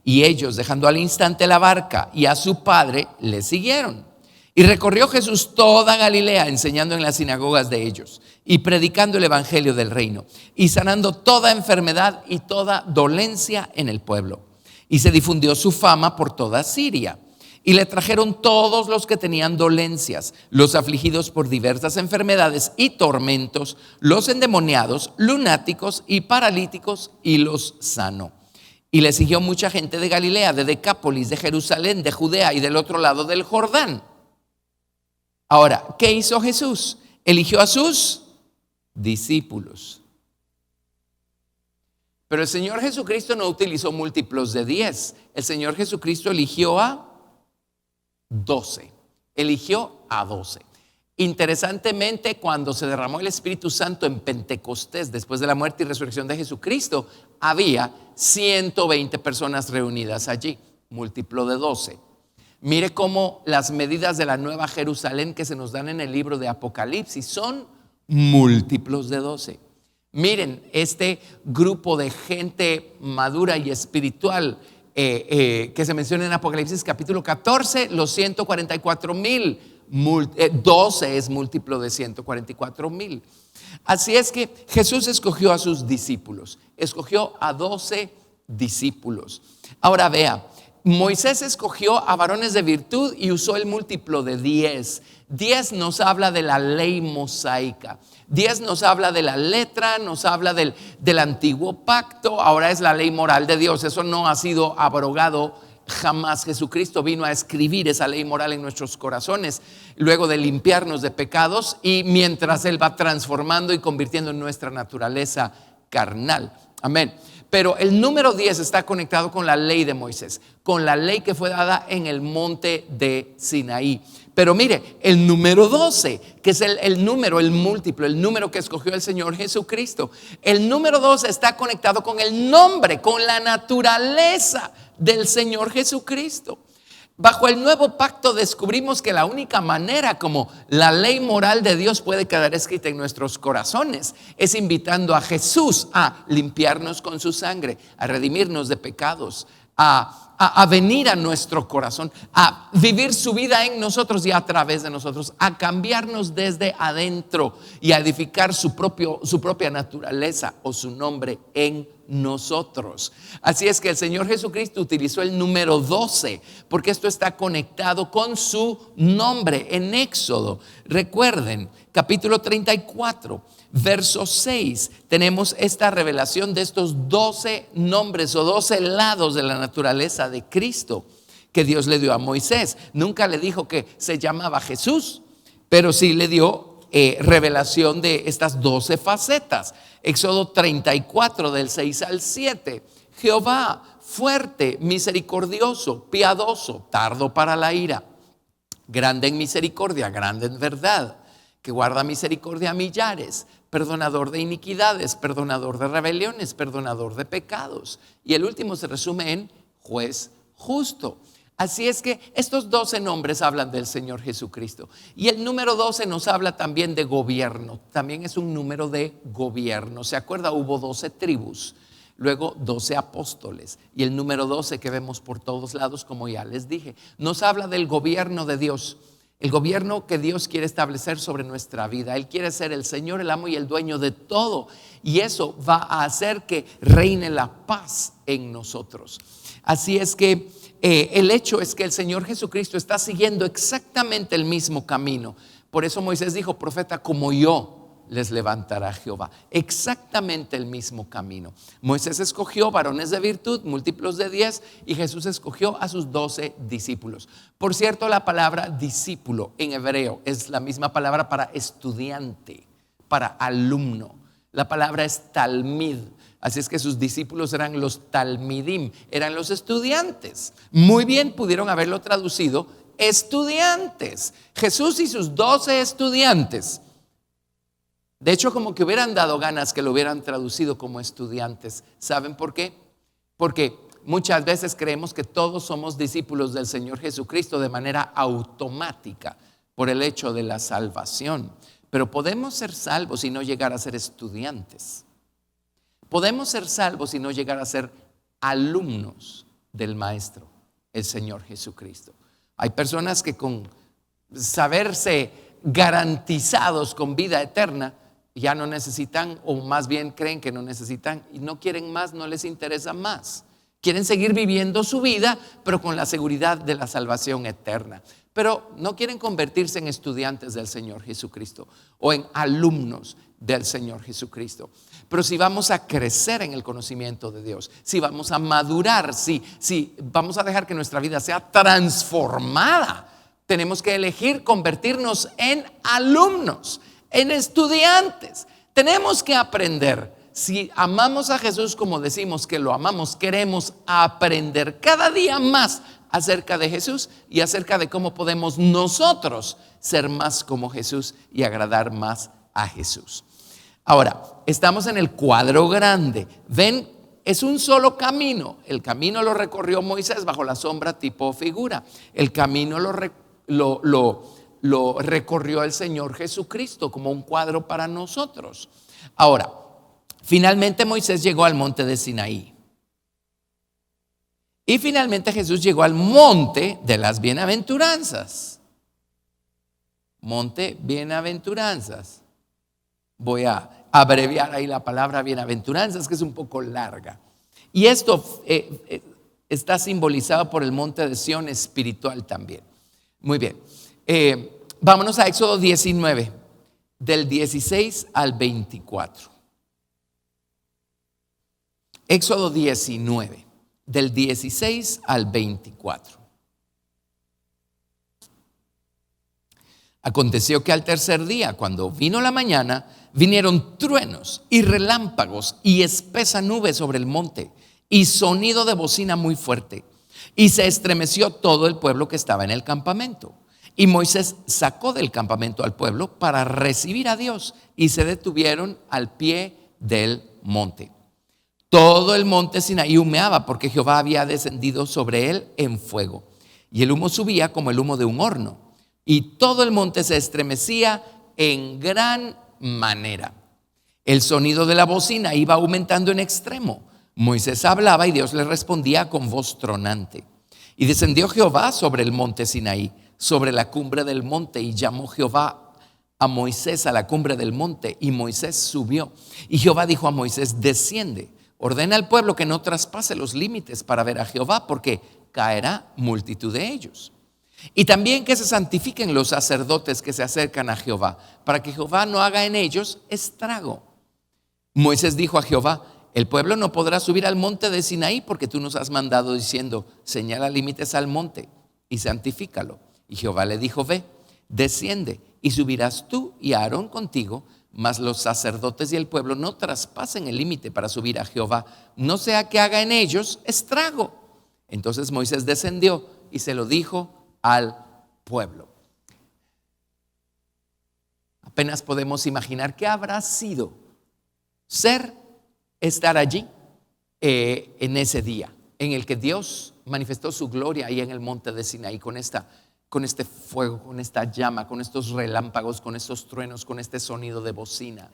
Y ellos, dejando al instante la barca y a su padre, le siguieron. Y recorrió Jesús toda Galilea, enseñando en las sinagogas de ellos y predicando el evangelio del reino y sanando toda enfermedad y toda dolencia en el pueblo. Y se difundió su fama por toda Siria. Y le trajeron todos los que tenían dolencias, los afligidos por diversas enfermedades y tormentos, los endemoniados, lunáticos y paralíticos, y los sanó. Y le siguió mucha gente de Galilea, de Decápolis, de Jerusalén, de Judea y del otro lado del Jordán. Ahora, ¿qué hizo Jesús? Eligió a sus discípulos. Pero el Señor Jesucristo no utilizó múltiplos de 10. El Señor Jesucristo eligió a 12. Eligió a 12. Interesantemente, cuando se derramó el Espíritu Santo en Pentecostés, después de la muerte y resurrección de Jesucristo, había 120 personas reunidas allí, múltiplo de 12. Mire cómo las medidas de la Nueva Jerusalén que se nos dan en el libro de Apocalipsis son múltiplos de 12. Miren, este grupo de gente madura y espiritual que se menciona en Apocalipsis capítulo 14, los 144,000, 12 es múltiplo de 144,000. Así es que Jesús escogió a sus discípulos, escogió a 12 discípulos. Ahora vea, Moisés escogió a varones de virtud y usó el múltiplo de 10. 10 nos habla de la ley mosaica. 10 nos habla de la letra, nos habla del antiguo pacto. Ahora es la ley moral de Dios. Eso no ha sido abrogado jamás. Jesucristo vino a escribir esa ley moral en nuestros corazones, luego de limpiarnos de pecados, y mientras Él va transformando y convirtiendo en nuestra naturaleza carnal. Amén. Pero el número 10 está conectado con la ley de Moisés, con la ley que fue dada en el monte de Sinaí. Pero mire, el número 12, que es el número, el múltiplo, el número que escogió el Señor Jesucristo. El número 12 está conectado con el nombre, con la naturaleza del Señor Jesucristo. Bajo el nuevo pacto descubrimos que la única manera como la ley moral de Dios puede quedar escrita en nuestros corazones es invitando a Jesús a limpiarnos con su sangre, a redimirnos de pecados, a venir a nuestro corazón, a vivir su vida en nosotros y a través de nosotros, a cambiarnos desde adentro y a edificar su propia naturaleza o su nombre en nosotros. Así es que el Señor Jesucristo utilizó el número 12 porque esto está conectado con su nombre. En Éxodo, recuerden, capítulo 34, verso 6, tenemos esta revelación de estos 12 nombres o 12 lados de la naturaleza de Cristo que Dios le dio a Moisés. Nunca le dijo que se llamaba Jesús, pero sí le dio revelación de estas 12 facetas. Éxodo 34 del 6 al 7. Jehová, fuerte, misericordioso, piadoso, tardo para la ira, grande en misericordia, grande en verdad, que guarda misericordia a millares, perdonador de iniquidades, perdonador de rebeliones, perdonador de pecados. Y el último se resume en juez justo. Así es que estos 12 nombres hablan del Señor Jesucristo. Y el número 12 nos habla también de gobierno. También es un número de gobierno. ¿Se acuerda? Hubo 12 tribus, luego 12 apóstoles. Y el número 12 que vemos por todos lados, como ya les dije, nos habla del gobierno de Dios. El gobierno que Dios quiere establecer sobre nuestra vida. Él quiere ser el Señor, el amo y el dueño de todo. Y eso va a hacer que reine la paz en nosotros. Así es que el hecho es que el Señor Jesucristo está siguiendo exactamente el mismo camino. Por eso Moisés dijo: profeta como yo les levantará Jehová. Exactamente el mismo camino. Moisés escogió varones de virtud, múltiplos de 10, y Jesús escogió a sus 12 discípulos. Por cierto, la palabra discípulo en hebreo es la misma palabra para estudiante, para alumno. La palabra es talmid. Así es que sus discípulos eran los talmidim, eran los estudiantes. Muy bien pudieron haberlo traducido estudiantes. Jesús y sus 12 estudiantes. De hecho, como que hubieran dado ganas que lo hubieran traducido como estudiantes. ¿Saben por qué? Porque muchas veces creemos que todos somos discípulos del Señor Jesucristo de manera automática por el hecho de la salvación. Pero podemos ser salvos y no llegar a ser estudiantes. Podemos ser salvos y no llegar a ser alumnos del Maestro, el Señor Jesucristo. Hay personas que con saberse garantizados con vida eterna ya no necesitan, o más bien creen que no necesitan y no quieren más, no les interesa más. Quieren seguir viviendo su vida, pero con la seguridad de la salvación eterna. Pero no quieren convertirse en estudiantes del Señor Jesucristo o en alumnos del Señor Jesucristo. Pero si vamos a crecer en el conocimiento de Dios, si vamos a madurar, si vamos a dejar que nuestra vida sea transformada, tenemos que elegir convertirnos en alumnos, en estudiantes. Tenemos que aprender. Si amamos a Jesús como decimos que lo amamos, queremos aprender cada día más acerca de Jesús y acerca de cómo podemos nosotros ser más como Jesús y agradar más a Jesús. Ahora, estamos en el cuadro grande. Ven, es un solo camino. El camino lo recorrió Moisés bajo la sombra, tipo o figura. El camino lo recorrió el Señor Jesucristo como un cuadro para nosotros. Ahora, finalmente Moisés llegó al monte de Sinaí. Y finalmente Jesús llegó al monte de las bienaventuranzas. Monte bienaventuranzas. Voy a abreviar ahí la palabra bienaventuranzas, que es un poco larga. Y esto está simbolizado por el monte de Sión espiritual también. Muy bien. Vámonos a Éxodo 19, del 16 al 24. Éxodo 19, del 16 al 24. Aconteció que al tercer día, cuando vino la mañana, vinieron truenos y relámpagos y espesa nube sobre el monte y sonido de bocina muy fuerte. Y se estremeció todo el pueblo que estaba en el campamento. Y Moisés sacó del campamento al pueblo para recibir a Dios y se detuvieron al pie del monte. Todo el monte Sinaí humeaba porque Jehová había descendido sobre él en fuego. Y el humo subía como el humo de un horno. Y todo el monte se estremecía en gran manera. El sonido de la bocina iba aumentando en extremo. Moisés hablaba y Dios le respondía con voz tronante. Y descendió Jehová sobre el monte Sinaí, sobre la cumbre del monte, y llamó Jehová a Moisés a la cumbre del monte, y Moisés subió. Y Jehová dijo a Moisés: desciende, ordena al pueblo que no traspase los límites para ver a Jehová, porque caerá multitud de ellos. Y también que se santifiquen los sacerdotes que se acercan a Jehová, para que Jehová no haga en ellos estrago. Moisés dijo a Jehová: el pueblo no podrá subir al monte de Sinaí, porque tú nos has mandado diciendo: señala límites al monte y santifícalo. Y Jehová le dijo: ve, desciende, y subirás tú y Aarón contigo, mas los sacerdotes y el pueblo no traspasen el límite para subir a Jehová, no sea que haga en ellos estrago. Entonces Moisés descendió y se lo dijo al pueblo. Apenas podemos imaginar qué habrá sido estar allí en ese día en el que Dios manifestó su gloria ahí en el monte de Sinaí con este fuego, con esta llama, con estos relámpagos, con estos truenos, con este sonido de bocina.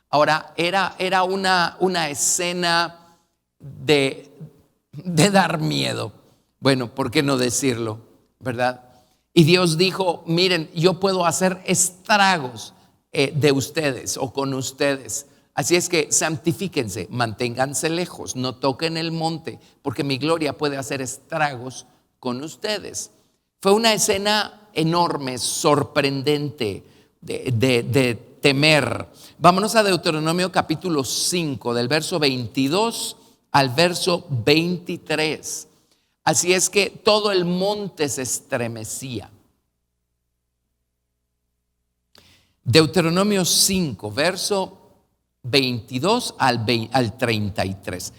Ahora, era una escena de dar miedo. Bueno, ¿por qué no decirlo? ¿Verdad? Y Dios dijo: miren, yo puedo hacer estragos de ustedes o con ustedes. Así es que santifíquense, manténganse lejos, no toquen el monte, porque mi gloria puede hacer estragos con ustedes. Fue una escena enorme, sorprendente, de temer. Vámonos a Deuteronomio capítulo 5, del verso 22 al verso 23. Así es que todo el monte se estremecía. Deuteronomio 5, verso 22 al 33.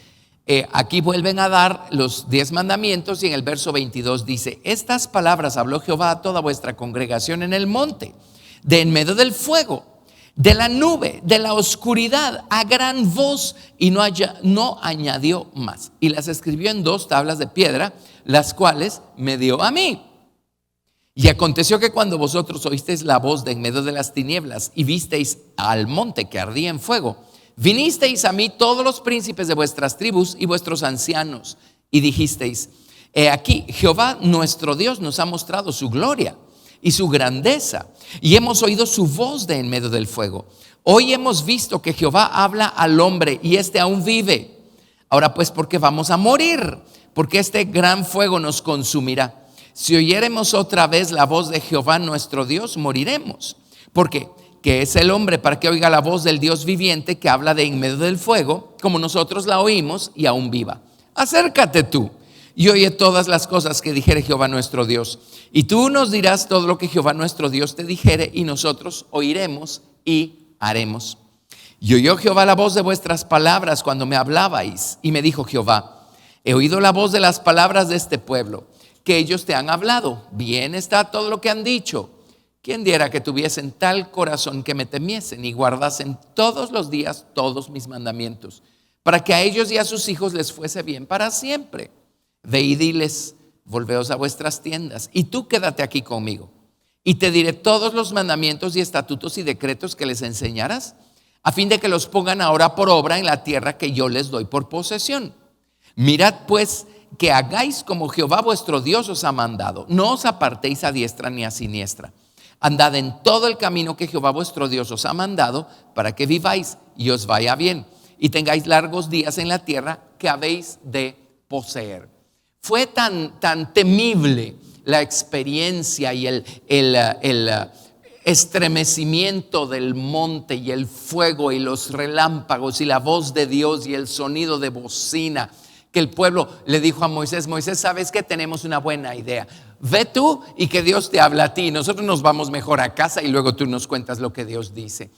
Aquí vuelven a dar los 10 mandamientos y en el verso 22 dice: estas palabras habló Jehová a toda vuestra congregación en el monte, de en medio del fuego, de la nube, de la oscuridad, a gran voz, y no añadió más. Y las escribió en 2 tablas de piedra, las cuales me dio a mí. Y aconteció que cuando vosotros oísteis la voz de en medio de las tinieblas y visteis al monte que ardía en fuego, vinisteis a mí todos los príncipes de vuestras tribus y vuestros ancianos, y dijisteis: he aquí, Jehová nuestro Dios nos ha mostrado su gloria y su grandeza, y hemos oído su voz de en medio del fuego. Hoy hemos visto que Jehová habla al hombre y éste aún vive. Ahora pues, ¿por qué vamos a morir? Porque este gran fuego nos consumirá. Si oyéremos otra vez la voz de Jehová nuestro Dios, moriremos. Porque ¿qué es el hombre para que oiga la voz del Dios viviente que habla de en medio del fuego, como nosotros la oímos, y aún viva? Acércate tú y oye todas las cosas que dijere Jehová nuestro Dios. Y tú nos dirás todo lo que Jehová nuestro Dios te dijere, y nosotros oiremos y haremos. Y oyó Jehová la voz de vuestras palabras cuando me hablabais, y me dijo Jehová: he oído la voz de las palabras de este pueblo, que ellos te han hablado. Bien está todo lo que han dicho. ¿Quién diera que tuviesen tal corazón que me temiesen y guardasen todos los días todos mis mandamientos, para que a ellos y a sus hijos les fuese bien para siempre? Ve y diles: volveos a vuestras tiendas, y tú quédate aquí conmigo, y te diré todos los mandamientos y estatutos y decretos que les enseñarás, a fin de que los pongan ahora por obra en la tierra que yo les doy por posesión. Mirad pues que hagáis como Jehová vuestro Dios os ha mandado. No os apartéis a diestra ni a siniestra. Andad en todo el camino que Jehová vuestro Dios os ha mandado, para que viváis y os vaya bien, y tengáis largos días en la tierra que habéis de poseer. Fue tan temible la experiencia y el estremecimiento del monte y el fuego y los relámpagos y la voz de Dios y el sonido de bocina, que el pueblo le dijo a Moisés: Moisés, ¿sabes qué? Tenemos una buena idea. Ve tú y que Dios te habla a ti. Nosotros nos vamos mejor a casa y luego tú nos cuentas lo que Dios dice.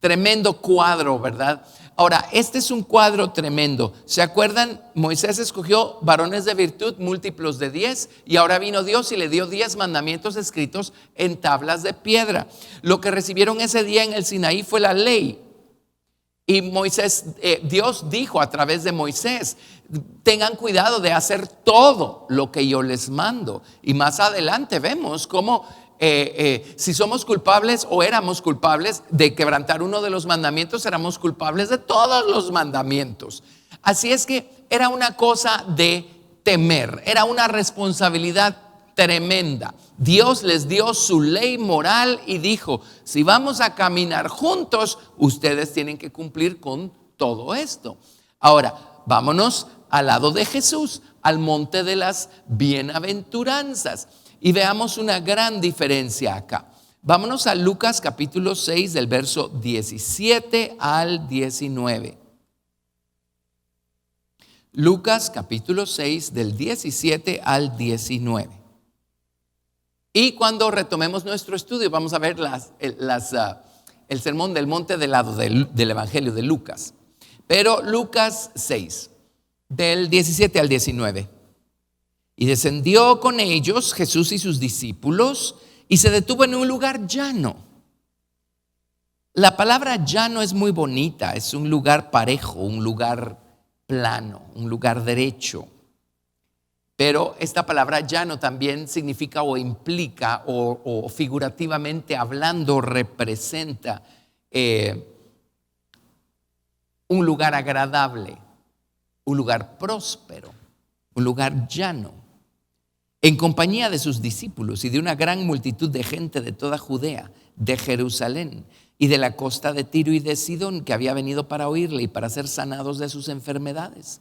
Tremendo cuadro, ¿verdad? Ahora, este es un cuadro tremendo. ¿Se acuerdan? Moisés escogió varones de virtud, múltiplos de 10, y ahora vino Dios y le dio 10 mandamientos escritos en tablas de piedra. Lo que recibieron ese día en el Sinaí fue la ley. Y Dios dijo a través de Moisés: tengan cuidado de hacer todo lo que yo les mando. Y más adelante vemos cómo si somos culpables o éramos culpables de quebrantar uno de los mandamientos, éramos culpables de todos los mandamientos. Así es que era una cosa de temer, era una responsabilidad tremenda. Dios les dio su ley moral y dijo: si vamos a caminar juntos, ustedes tienen que cumplir con todo esto. Ahora, vámonos al lado de Jesús, al monte de las bienaventuranzas, y veamos una gran diferencia acá. Vámonos a Lucas capítulo 6, del verso 17 al 19. Lucas capítulo 6, del 17 al 19. Y cuando retomemos nuestro estudio vamos a ver el sermón del monte del lado del Evangelio de Lucas. Pero Lucas 6, del 17 al 19. Y descendió con ellos Jesús y sus discípulos y se detuvo en un lugar llano. La palabra llano es muy bonita, es un lugar parejo, un lugar plano, un lugar derecho. Pero esta palabra llano también significa o implica o figurativamente hablando representa un lugar agradable, un lugar próspero, un lugar llano, en compañía de sus discípulos y de una gran multitud de gente de toda Judea, de Jerusalén y de la costa de Tiro y de Sidón, que había venido para oírle y para ser sanados de sus enfermedades.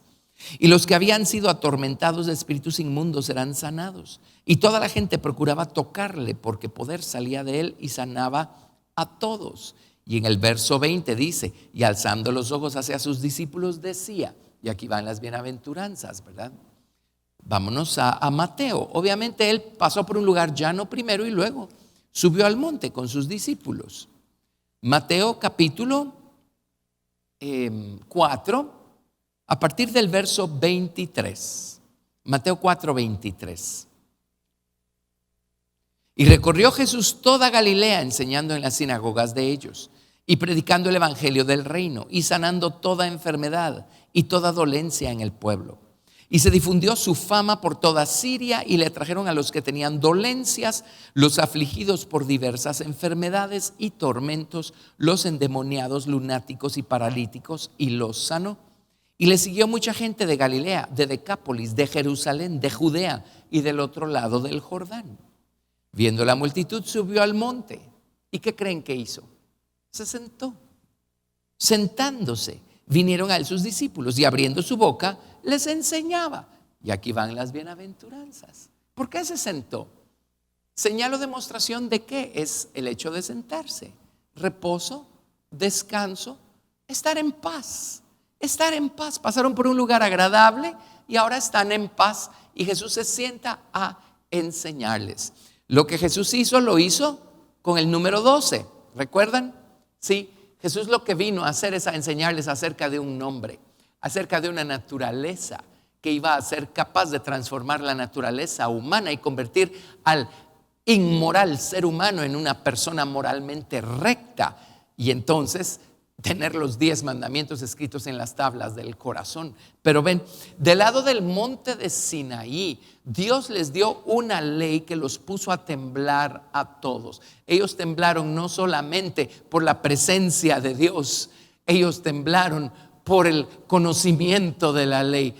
Y los que habían sido atormentados de espíritus inmundos eran sanados. Y toda la gente procuraba tocarle, porque poder salía de él y sanaba a todos. Y en el verso 20 dice, y alzando los ojos hacia sus discípulos decía, y aquí van las bienaventuranzas, ¿verdad? Vámonos a Mateo. Obviamente él pasó por un lugar llano primero y luego subió al monte con sus discípulos. Mateo capítulo 4, a partir del verso 23. Mateo 4, 23. Y recorrió Jesús toda Galilea, enseñando en las sinagogas de ellos y predicando el evangelio del reino y sanando toda enfermedad y toda dolencia en el pueblo. Y se difundió su fama por toda Siria y le trajeron a los que tenían dolencias, los afligidos por diversas enfermedades y tormentos, los endemoniados, lunáticos y paralíticos, y los sanó. Y le siguió mucha gente de Galilea, de Decápolis, de Jerusalén, de Judea y del otro lado del Jordán. Viendo la multitud, subió al monte. ¿Y qué creen que hizo? Se sentó. Sentándose, vinieron a él sus discípulos y abriendo su boca, les enseñaba. Y aquí van las bienaventuranzas. ¿Por qué se sentó? Señal o demostración de qué es el hecho de sentarse. Reposo, descanso, estar en paz. Estar en paz. Pasaron por un lugar agradable y ahora están en paz. Y Jesús se sienta a enseñarles. Lo que Jesús hizo, lo hizo con el número 12. ¿Recuerdan? Sí, Jesús lo que vino a hacer es a enseñarles acerca de un nombre, acerca de una naturaleza que iba a ser capaz de transformar la naturaleza humana y convertir al inmoral ser humano en una persona moralmente recta. Y entonces tener los 10 mandamientos escritos en las tablas del corazón. Pero ven, del lado del monte de Sinaí, Dios les dio una ley que los puso a temblar a todos. Ellos temblaron no solamente por la presencia de Dios, ellos temblaron por el conocimiento de la ley.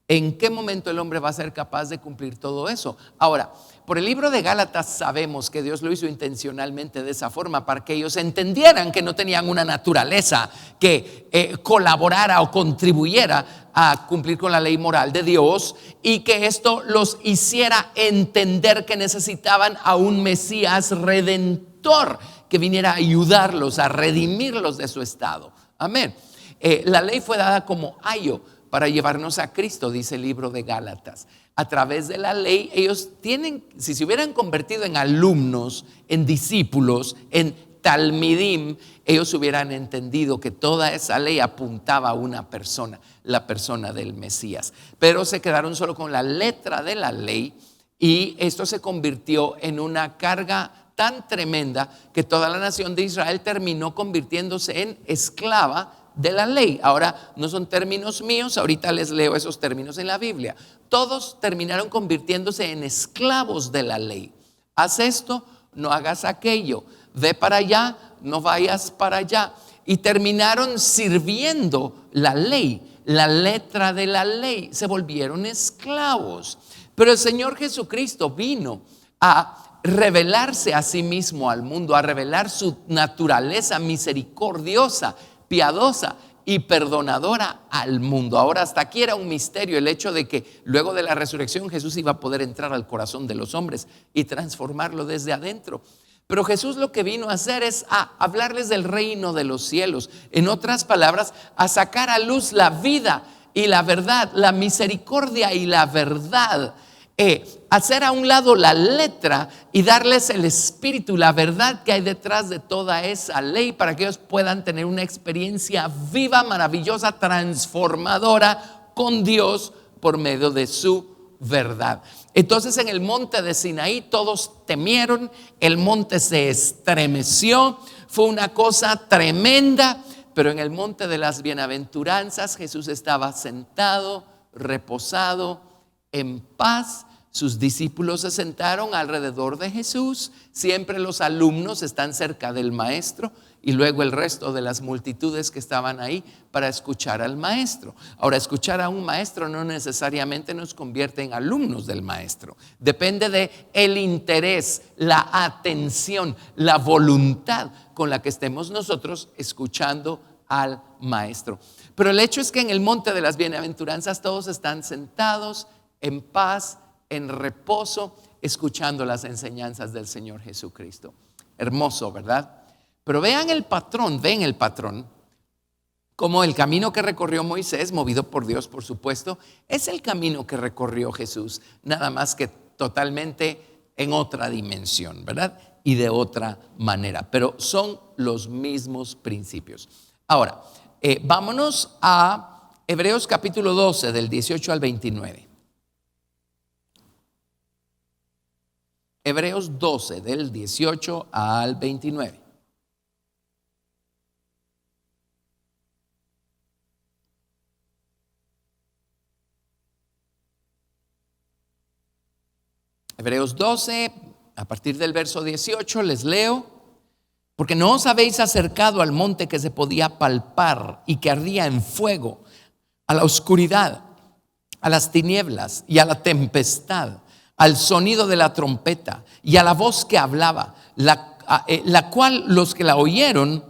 ¿En qué momento el hombre va a ser capaz de cumplir todo eso? Ahora, por el libro de Gálatas sabemos que Dios lo hizo intencionalmente de esa forma para que ellos entendieran que no tenían una naturaleza que colaborara o contribuyera a cumplir con la ley moral de Dios, y que esto los hiciera entender que necesitaban a un Mesías redentor que viniera a ayudarlos, a redimirlos de su estado. Amén. La ley fue dada como ayo para llevarnos a Cristo, dice el libro de Gálatas. A través de la ley, ellos tienen, si se hubieran convertido en alumnos, en discípulos, en talmidim, ellos hubieran entendido que toda esa ley apuntaba a una persona, la persona del Mesías. Pero se quedaron solo con la letra de la ley, y esto se convirtió en una carga tan tremenda que toda la nación de Israel terminó convirtiéndose en esclava de la ley. Ahora no son términos míos, ahorita les leo esos términos en la Biblia. Todos terminaron convirtiéndose en esclavos de la ley. Haz esto, no hagas aquello. Ve para allá, no vayas para allá. Y terminaron sirviendo la ley, la letra de la ley. Se volvieron esclavos. Pero el Señor Jesucristo vino a revelarse a sí mismo al mundo, a revelar su naturaleza misericordiosa, piadosa y perdonadora al mundo. Ahora, hasta aquí era un misterio el hecho de que luego de la resurrección Jesús iba a poder entrar al corazón de los hombres y transformarlo desde adentro. Pero Jesús lo que vino a hacer es a hablarles del reino de los cielos. En otras palabras, a sacar a luz la vida y la verdad, la misericordia y la verdad. Hacer a un lado la letra y darles el espíritu, la verdad que hay detrás de toda esa ley, para que ellos puedan tener una experiencia viva, maravillosa, transformadora con Dios por medio de su verdad. Entonces, en el monte de Sinaí todos temieron, el monte se estremeció, fue una cosa tremenda. Pero en el monte de las bienaventuranzas Jesús estaba sentado, reposado, en paz. Sus discípulos se sentaron alrededor de Jesús. Siempre los alumnos están cerca del maestro, y luego el resto de las multitudes que estaban ahí para escuchar al maestro. Ahora, escuchar a un maestro no necesariamente nos convierte en alumnos del maestro. Depende de el interés, la atención, la voluntad con la que estemos nosotros escuchando al maestro. Pero el hecho es que en el monte de las bienaventuranzas todos están sentados en paz, en reposo, escuchando las enseñanzas del Señor Jesucristo. Hermoso, ¿verdad? Pero ven el patrón, como el camino que recorrió Moisés, movido por Dios, por supuesto, es el camino que recorrió Jesús, nada más que totalmente en otra dimensión, ¿verdad? Y de otra manera, pero son los mismos principios. Ahora, vámonos a Hebreos capítulo 12, del 18 al 29. Hebreos 12, del 18 al 29. Hebreos 12, a partir del verso 18, les leo. Porque no os habéis acercado al monte que se podía palpar y que ardía en fuego, a la oscuridad, a las tinieblas y a la tempestad, al sonido de la trompeta y a la voz que hablaba, la cual los que la oyeron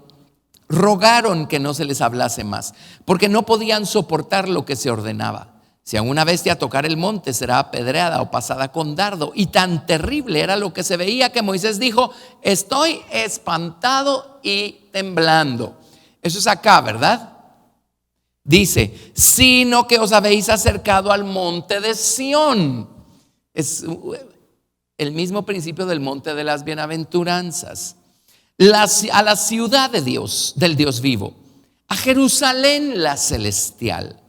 rogaron que no se les hablase más, porque no podían soportar lo que se ordenaba. Si a una bestia tocar el monte, será apedreada o pasada con dardo. Y tan terrible era lo que se veía que Moisés dijo: estoy espantado y temblando. Eso es acá, ¿verdad? Dice: sino que os habéis acercado al monte de Sión. Es el mismo principio del monte de las bienaventuranzas. A la ciudad de Dios, del Dios vivo, a Jerusalén la celestial,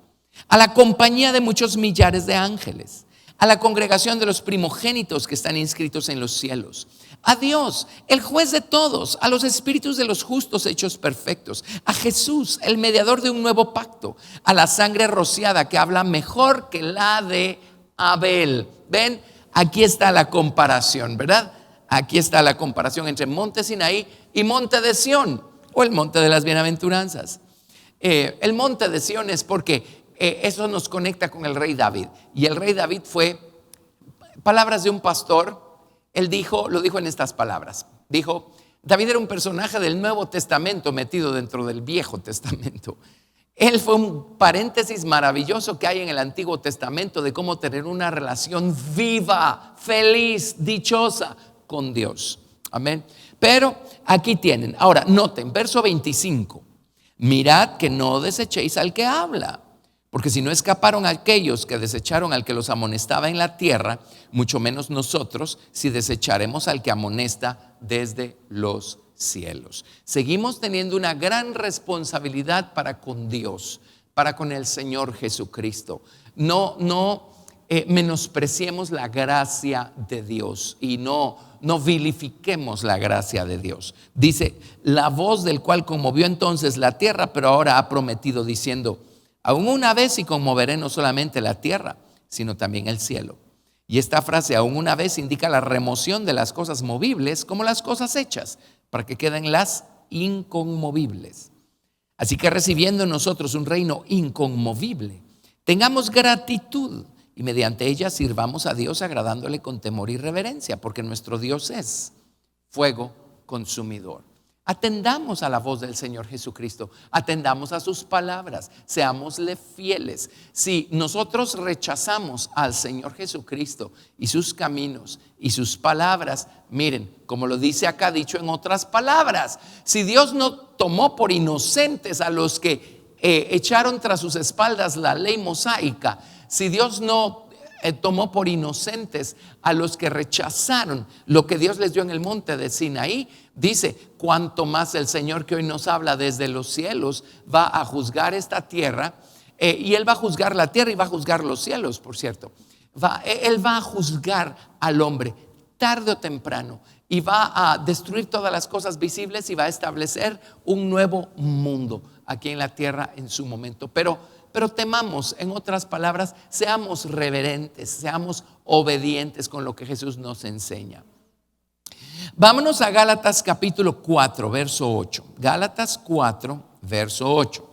a la compañía de muchos millares de ángeles, a la congregación de los primogénitos que están inscritos en los cielos, a Dios, el juez de todos, a los espíritus de los justos hechos perfectos, a Jesús, el mediador de un nuevo pacto, a la sangre rociada que habla mejor que la de Abel. Ven, aquí está la comparación, ¿verdad? Aquí está la comparación entre monte Sinaí y monte de Sión, o el monte de las bienaventuranzas. El monte de Sión es porque eso nos conecta con el rey David. Y el rey David fue, palabras de un pastor, él lo dijo en estas palabras. Dijo: David era un personaje del Nuevo Testamento metido dentro del Viejo Testamento. Él fue un paréntesis maravilloso que hay en el Antiguo Testamento de cómo tener una relación viva, feliz, dichosa con Dios. Amén. Pero aquí tienen. Ahora, noten, verso 25. Mirad que no desechéis al que habla. Porque si no escaparon aquellos que desecharon al que los amonestaba en la tierra, mucho menos nosotros si desecharemos al que amonesta desde los cielos. Seguimos teniendo una gran responsabilidad para con Dios, para con el Señor Jesucristo. No menospreciemos la gracia de Dios y no vilifiquemos la gracia de Dios. Dice: la voz del cual conmovió entonces la tierra, pero ahora ha prometido diciendo: aún una vez y conmoveré no solamente la tierra, sino también el cielo. Y esta frase, aún una vez, indica la remoción de las cosas movibles como las cosas hechas, para que queden las inconmovibles. Así que recibiendo nosotros un reino inconmovible, tengamos gratitud y mediante ella sirvamos a Dios agradándole con temor y reverencia, porque nuestro Dios es fuego consumidor. Atendamos a la voz del Señor Jesucristo, atendamos a sus palabras, seámosle fieles. Si nosotros rechazamos al Señor Jesucristo y sus caminos y sus palabras, miren, como lo dice acá, dicho en otras palabras, si Dios no tomó por inocentes a los que echaron tras sus espaldas la ley mosaica, si Dios no tomó por inocentes a los que rechazaron lo que Dios les dio en el monte de Sinaí, dice: cuanto más el Señor, que hoy nos habla desde los cielos, va a juzgar esta tierra, y Él va a juzgar la tierra y va a juzgar los cielos, por cierto. Él va a juzgar al hombre tarde o temprano y va a destruir todas las cosas visibles y va a establecer un nuevo mundo aquí en la tierra en su momento. Pero temamos, en otras palabras, seamos reverentes, seamos obedientes con lo que Jesús nos enseña. Vámonos a Gálatas capítulo 4, verso 8. Gálatas 4, verso 8.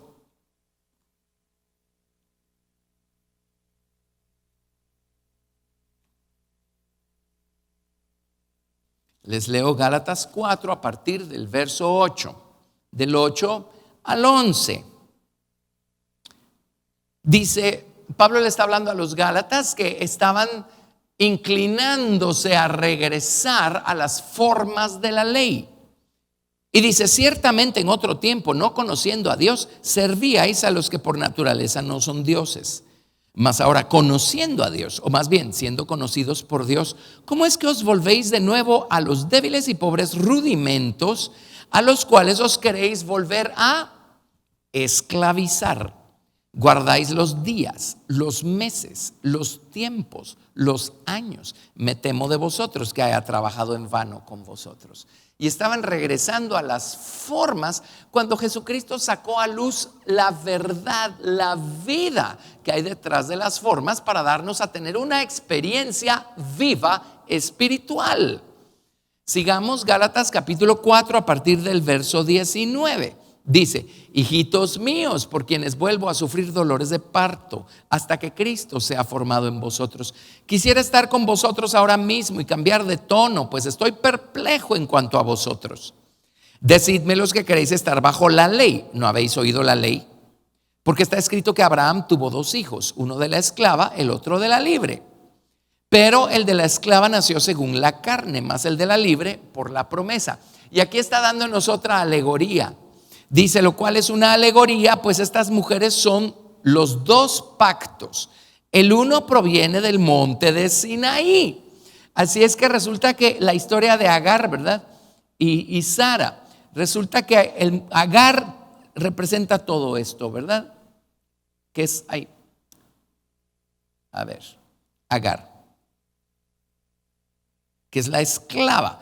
Les leo Gálatas 4 a partir del verso 8, del 8 al 11. Dice, Pablo le está hablando a los Gálatas que estaban inclinándose a regresar a las formas de la ley. Y dice, ciertamente en otro tiempo, no conociendo a Dios, servíais a los que por naturaleza no son dioses. Mas ahora, conociendo a Dios, o más bien siendo conocidos por Dios, ¿cómo es que os volvéis de nuevo a los débiles y pobres rudimentos a los cuales os queréis volver a esclavizar? Guardáis los días, los meses, los tiempos, los años. Me temo de vosotros que haya trabajado en vano con vosotros. Y estaban regresando a las formas cuando Jesucristo sacó a luz la verdad, la vida que hay detrás de las formas para darnos a tener una experiencia viva espiritual. Sigamos Gálatas capítulo 4 a partir del verso 19. Dice, hijitos míos, por quienes vuelvo a sufrir dolores de parto hasta que Cristo sea formado en vosotros. Quisiera estar con vosotros ahora mismo y cambiar de tono, pues estoy perplejo en cuanto a vosotros. Decidme los que queréis estar bajo la ley. ¿No habéis oído la ley? Porque está escrito que Abraham tuvo 2 hijos, uno de la esclava, el otro de la libre. Pero el de la esclava nació según la carne, más el de la libre por la promesa. Y aquí está dándonos otra alegoría. Dice, lo cual es una alegoría, pues estas mujeres son los 2 pactos. El uno proviene del monte de Sinaí. Así es que resulta que la historia de Agar, ¿verdad? Y Sara, resulta que Agar representa todo esto, ¿verdad? Que es ahí. A ver, Agar, que es la esclava.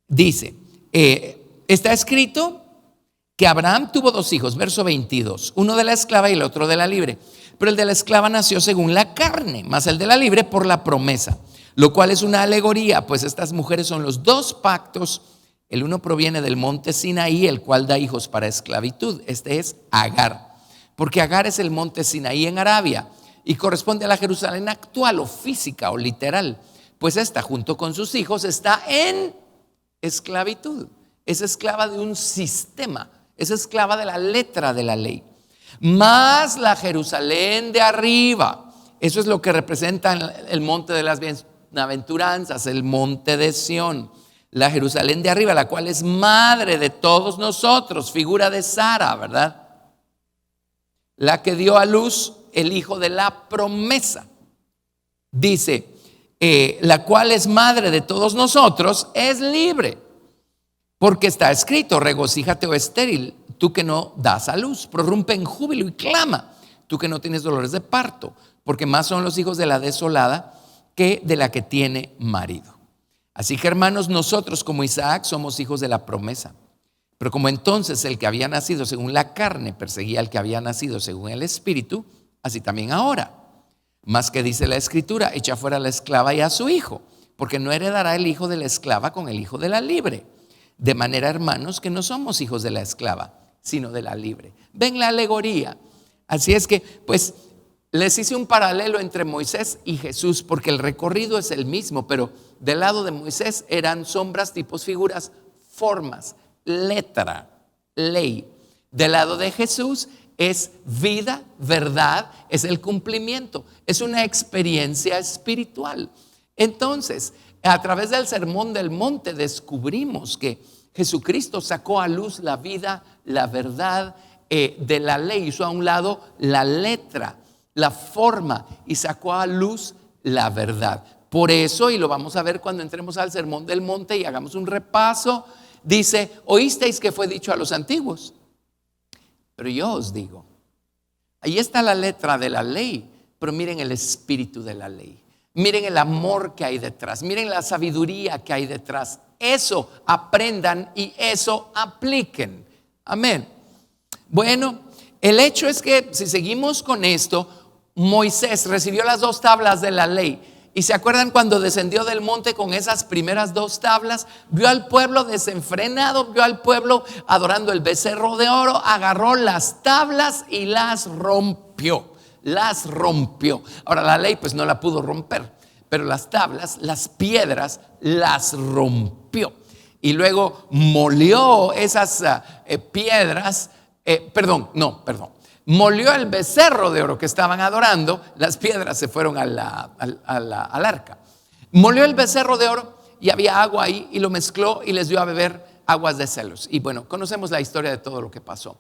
Dice, está escrito que Abraham tuvo 2 hijos, verso 22, uno de la esclava y el otro de la libre. Pero el de la esclava nació según la carne, más el de la libre por la promesa, lo cual es una alegoría, pues estas mujeres son los 2 pactos. El uno proviene del monte Sinaí, el cual da hijos para esclavitud. Este es Agar, porque Agar es el monte Sinaí en Arabia y corresponde a la Jerusalén actual o física o literal, pues esta junto con sus hijos está en esclavitud. Es esclava de un sistema, es esclava de la letra de la ley. Más la Jerusalén de arriba, eso es lo que representa el monte de las bienaventuranzas, el monte de Sión. La Jerusalén de arriba, la cual es madre de todos nosotros, figura de Sara, ¿verdad? La que dio a luz el hijo de la promesa. Dice, la cual es madre de todos nosotros, es libre. Porque está escrito, regocíjate, oh estéril, tú que no das a luz, prorrumpe en júbilo y clama, tú que no tienes dolores de parto, porque más son los hijos de la desolada que de la que tiene marido. Así que, hermanos, nosotros como Isaac somos hijos de la promesa. Pero como entonces el que había nacido según la carne perseguía al que había nacido según el espíritu, así también ahora. Más que dice la escritura, echa fuera a la esclava y a su hijo, porque no heredará el hijo de la esclava con el hijo de la libre. De manera, hermanos, que no somos hijos de la esclava, sino de la libre. ¿Ven la alegoría? Así es que, pues, les hice un paralelo entre Moisés y Jesús, porque el recorrido es el mismo, pero del lado de Moisés eran sombras, tipos, figuras, formas, letra, ley. Del lado de Jesús es vida, verdad, es el cumplimiento, es una experiencia espiritual. Entonces, a través del Sermón del Monte descubrimos que Jesucristo sacó a luz la vida, la verdad de la ley, hizo a un lado la letra, la forma y sacó a luz la verdad. Por eso, y lo vamos a ver cuando entremos al Sermón del Monte y hagamos un repaso, dice, oísteis que fue dicho a los antiguos, pero yo os digo, ahí está la letra de la ley, pero miren el espíritu de la ley. Miren el amor que hay detrás, miren la sabiduría que hay detrás. Eso aprendan y eso apliquen. Amén. Bueno, el hecho es que si seguimos con esto, Moisés recibió las 2 tablas de la ley. Y se acuerdan cuando descendió del monte con esas primeras 2 tablas, vio al pueblo desenfrenado, vio al pueblo adorando el becerro de oro, agarró las tablas y las rompió. Las rompió. Ahora la ley pues no la pudo romper, pero las tablas, las piedras las rompió. Y luego molió esas piedras, molió el becerro de oro que estaban adorando. Las piedras se fueron al arca. Molió el becerro de oro y había agua ahí y lo mezcló y les dio a beber aguas de celos. Y bueno, conocemos la historia de todo lo que pasó.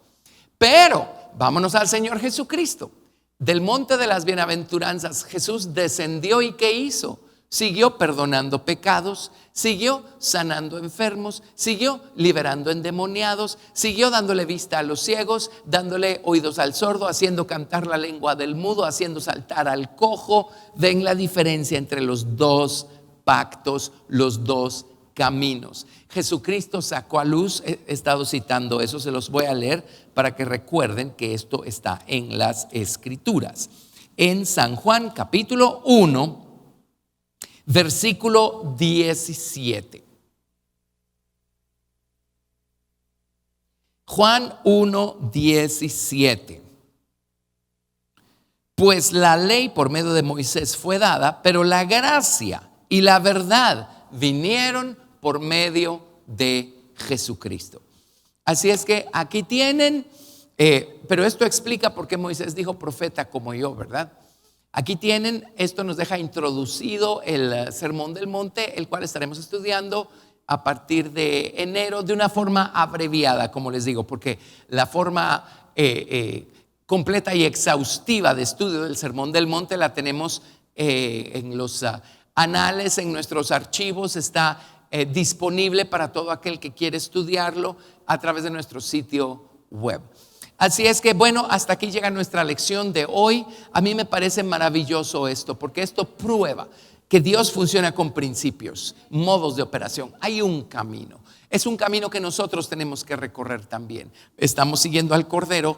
Pero vámonos al Señor Jesucristo. Del monte de las bienaventuranzas, Jesús descendió y ¿qué hizo? Siguió perdonando pecados, siguió sanando enfermos, siguió liberando endemoniados, siguió dándole vista a los ciegos, dándole oídos al sordo, haciendo cantar la lengua del mudo, haciendo saltar al cojo. Ven la diferencia entre los dos pactos, los dos caminos. Jesucristo sacó a luz, he estado citando eso, se los voy a leer para que recuerden que esto está en las Escrituras. En San Juan capítulo 1, versículo 17. Juan 1, 17. Pues la ley por medio de Moisés fue dada, pero la gracia y la verdad vinieron por medio de Jesucristo. Así es que aquí tienen, pero esto explica por qué Moisés dijo profeta como yo, ¿verdad? Aquí tienen, esto nos deja introducido el Sermón del Monte, el cual estaremos estudiando a partir de enero de una forma abreviada, como les digo, porque la forma completa y exhaustiva de estudio del Sermón del Monte la tenemos en los anales, en nuestros archivos, está disponible para todo aquel que quiere estudiarlo a través de nuestro sitio web. Así es que bueno, hasta aquí llega nuestra lección de hoy. A mí me parece maravilloso esto, porque esto prueba que Dios funciona con principios, modos de operación. Hay un camino, es un camino que nosotros tenemos que recorrer también. Estamos siguiendo al Cordero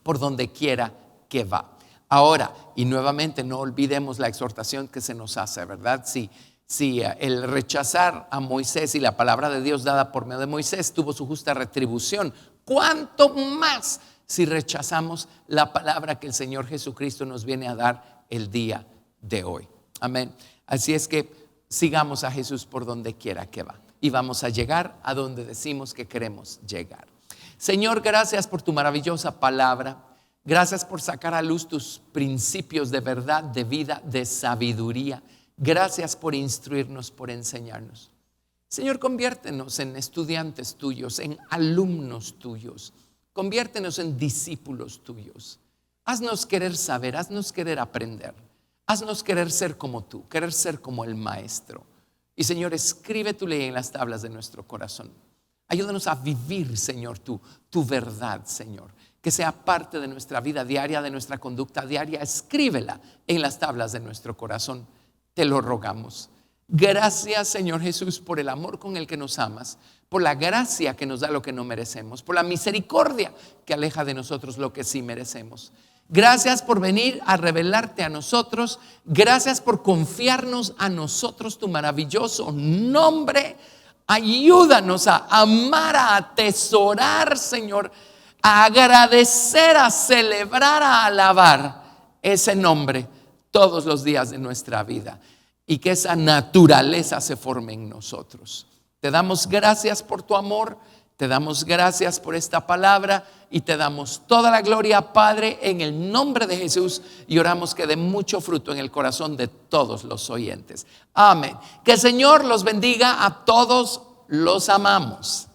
por donde quiera que va. Ahora, y nuevamente no olvidemos la exhortación que se nos hace, ¿verdad? Si el rechazar a Moisés y la palabra de Dios dada por medio de Moisés tuvo su justa retribución, ¿cuánto más si rechazamos la palabra que el Señor Jesucristo nos viene a dar el día de hoy? Amén. Así es que sigamos a Jesús por donde quiera que va y vamos a llegar a donde decimos que queremos llegar. Señor, gracias por tu maravillosa palabra. Gracias por sacar a luz tus principios de verdad, de vida, de sabiduría. Gracias por instruirnos, por enseñarnos. Señor, conviértenos en estudiantes tuyos, en alumnos tuyos. Conviértenos en discípulos tuyos. Haznos querer saber, haznos querer aprender. Haznos querer ser como tú, querer ser como el Maestro. Y Señor, escribe tu ley en las tablas de nuestro corazón. Ayúdanos a vivir, Señor, tu verdad, Señor. Que sea parte de nuestra vida diaria, de nuestra conducta diaria. Escríbela en las tablas de nuestro corazón. Te lo rogamos. Gracias, Señor Jesús, por el amor con el que nos amas, por la gracia que nos da lo que no merecemos, por la misericordia que aleja de nosotros lo que sí merecemos. Gracias por venir a revelarte a nosotros. Gracias por confiarnos a nosotros tu maravilloso nombre. Ayúdanos a amar, a atesorar, Señor, a agradecer, a celebrar, a alabar ese nombre todos los días de nuestra vida y que esa naturaleza se forme en nosotros. Te damos gracias por tu amor, te damos gracias por esta palabra y te damos toda la gloria, Padre, en el nombre de Jesús, y oramos que dé mucho fruto en el corazón de todos los oyentes. Amén. Que el Señor los bendiga a todos, los amamos.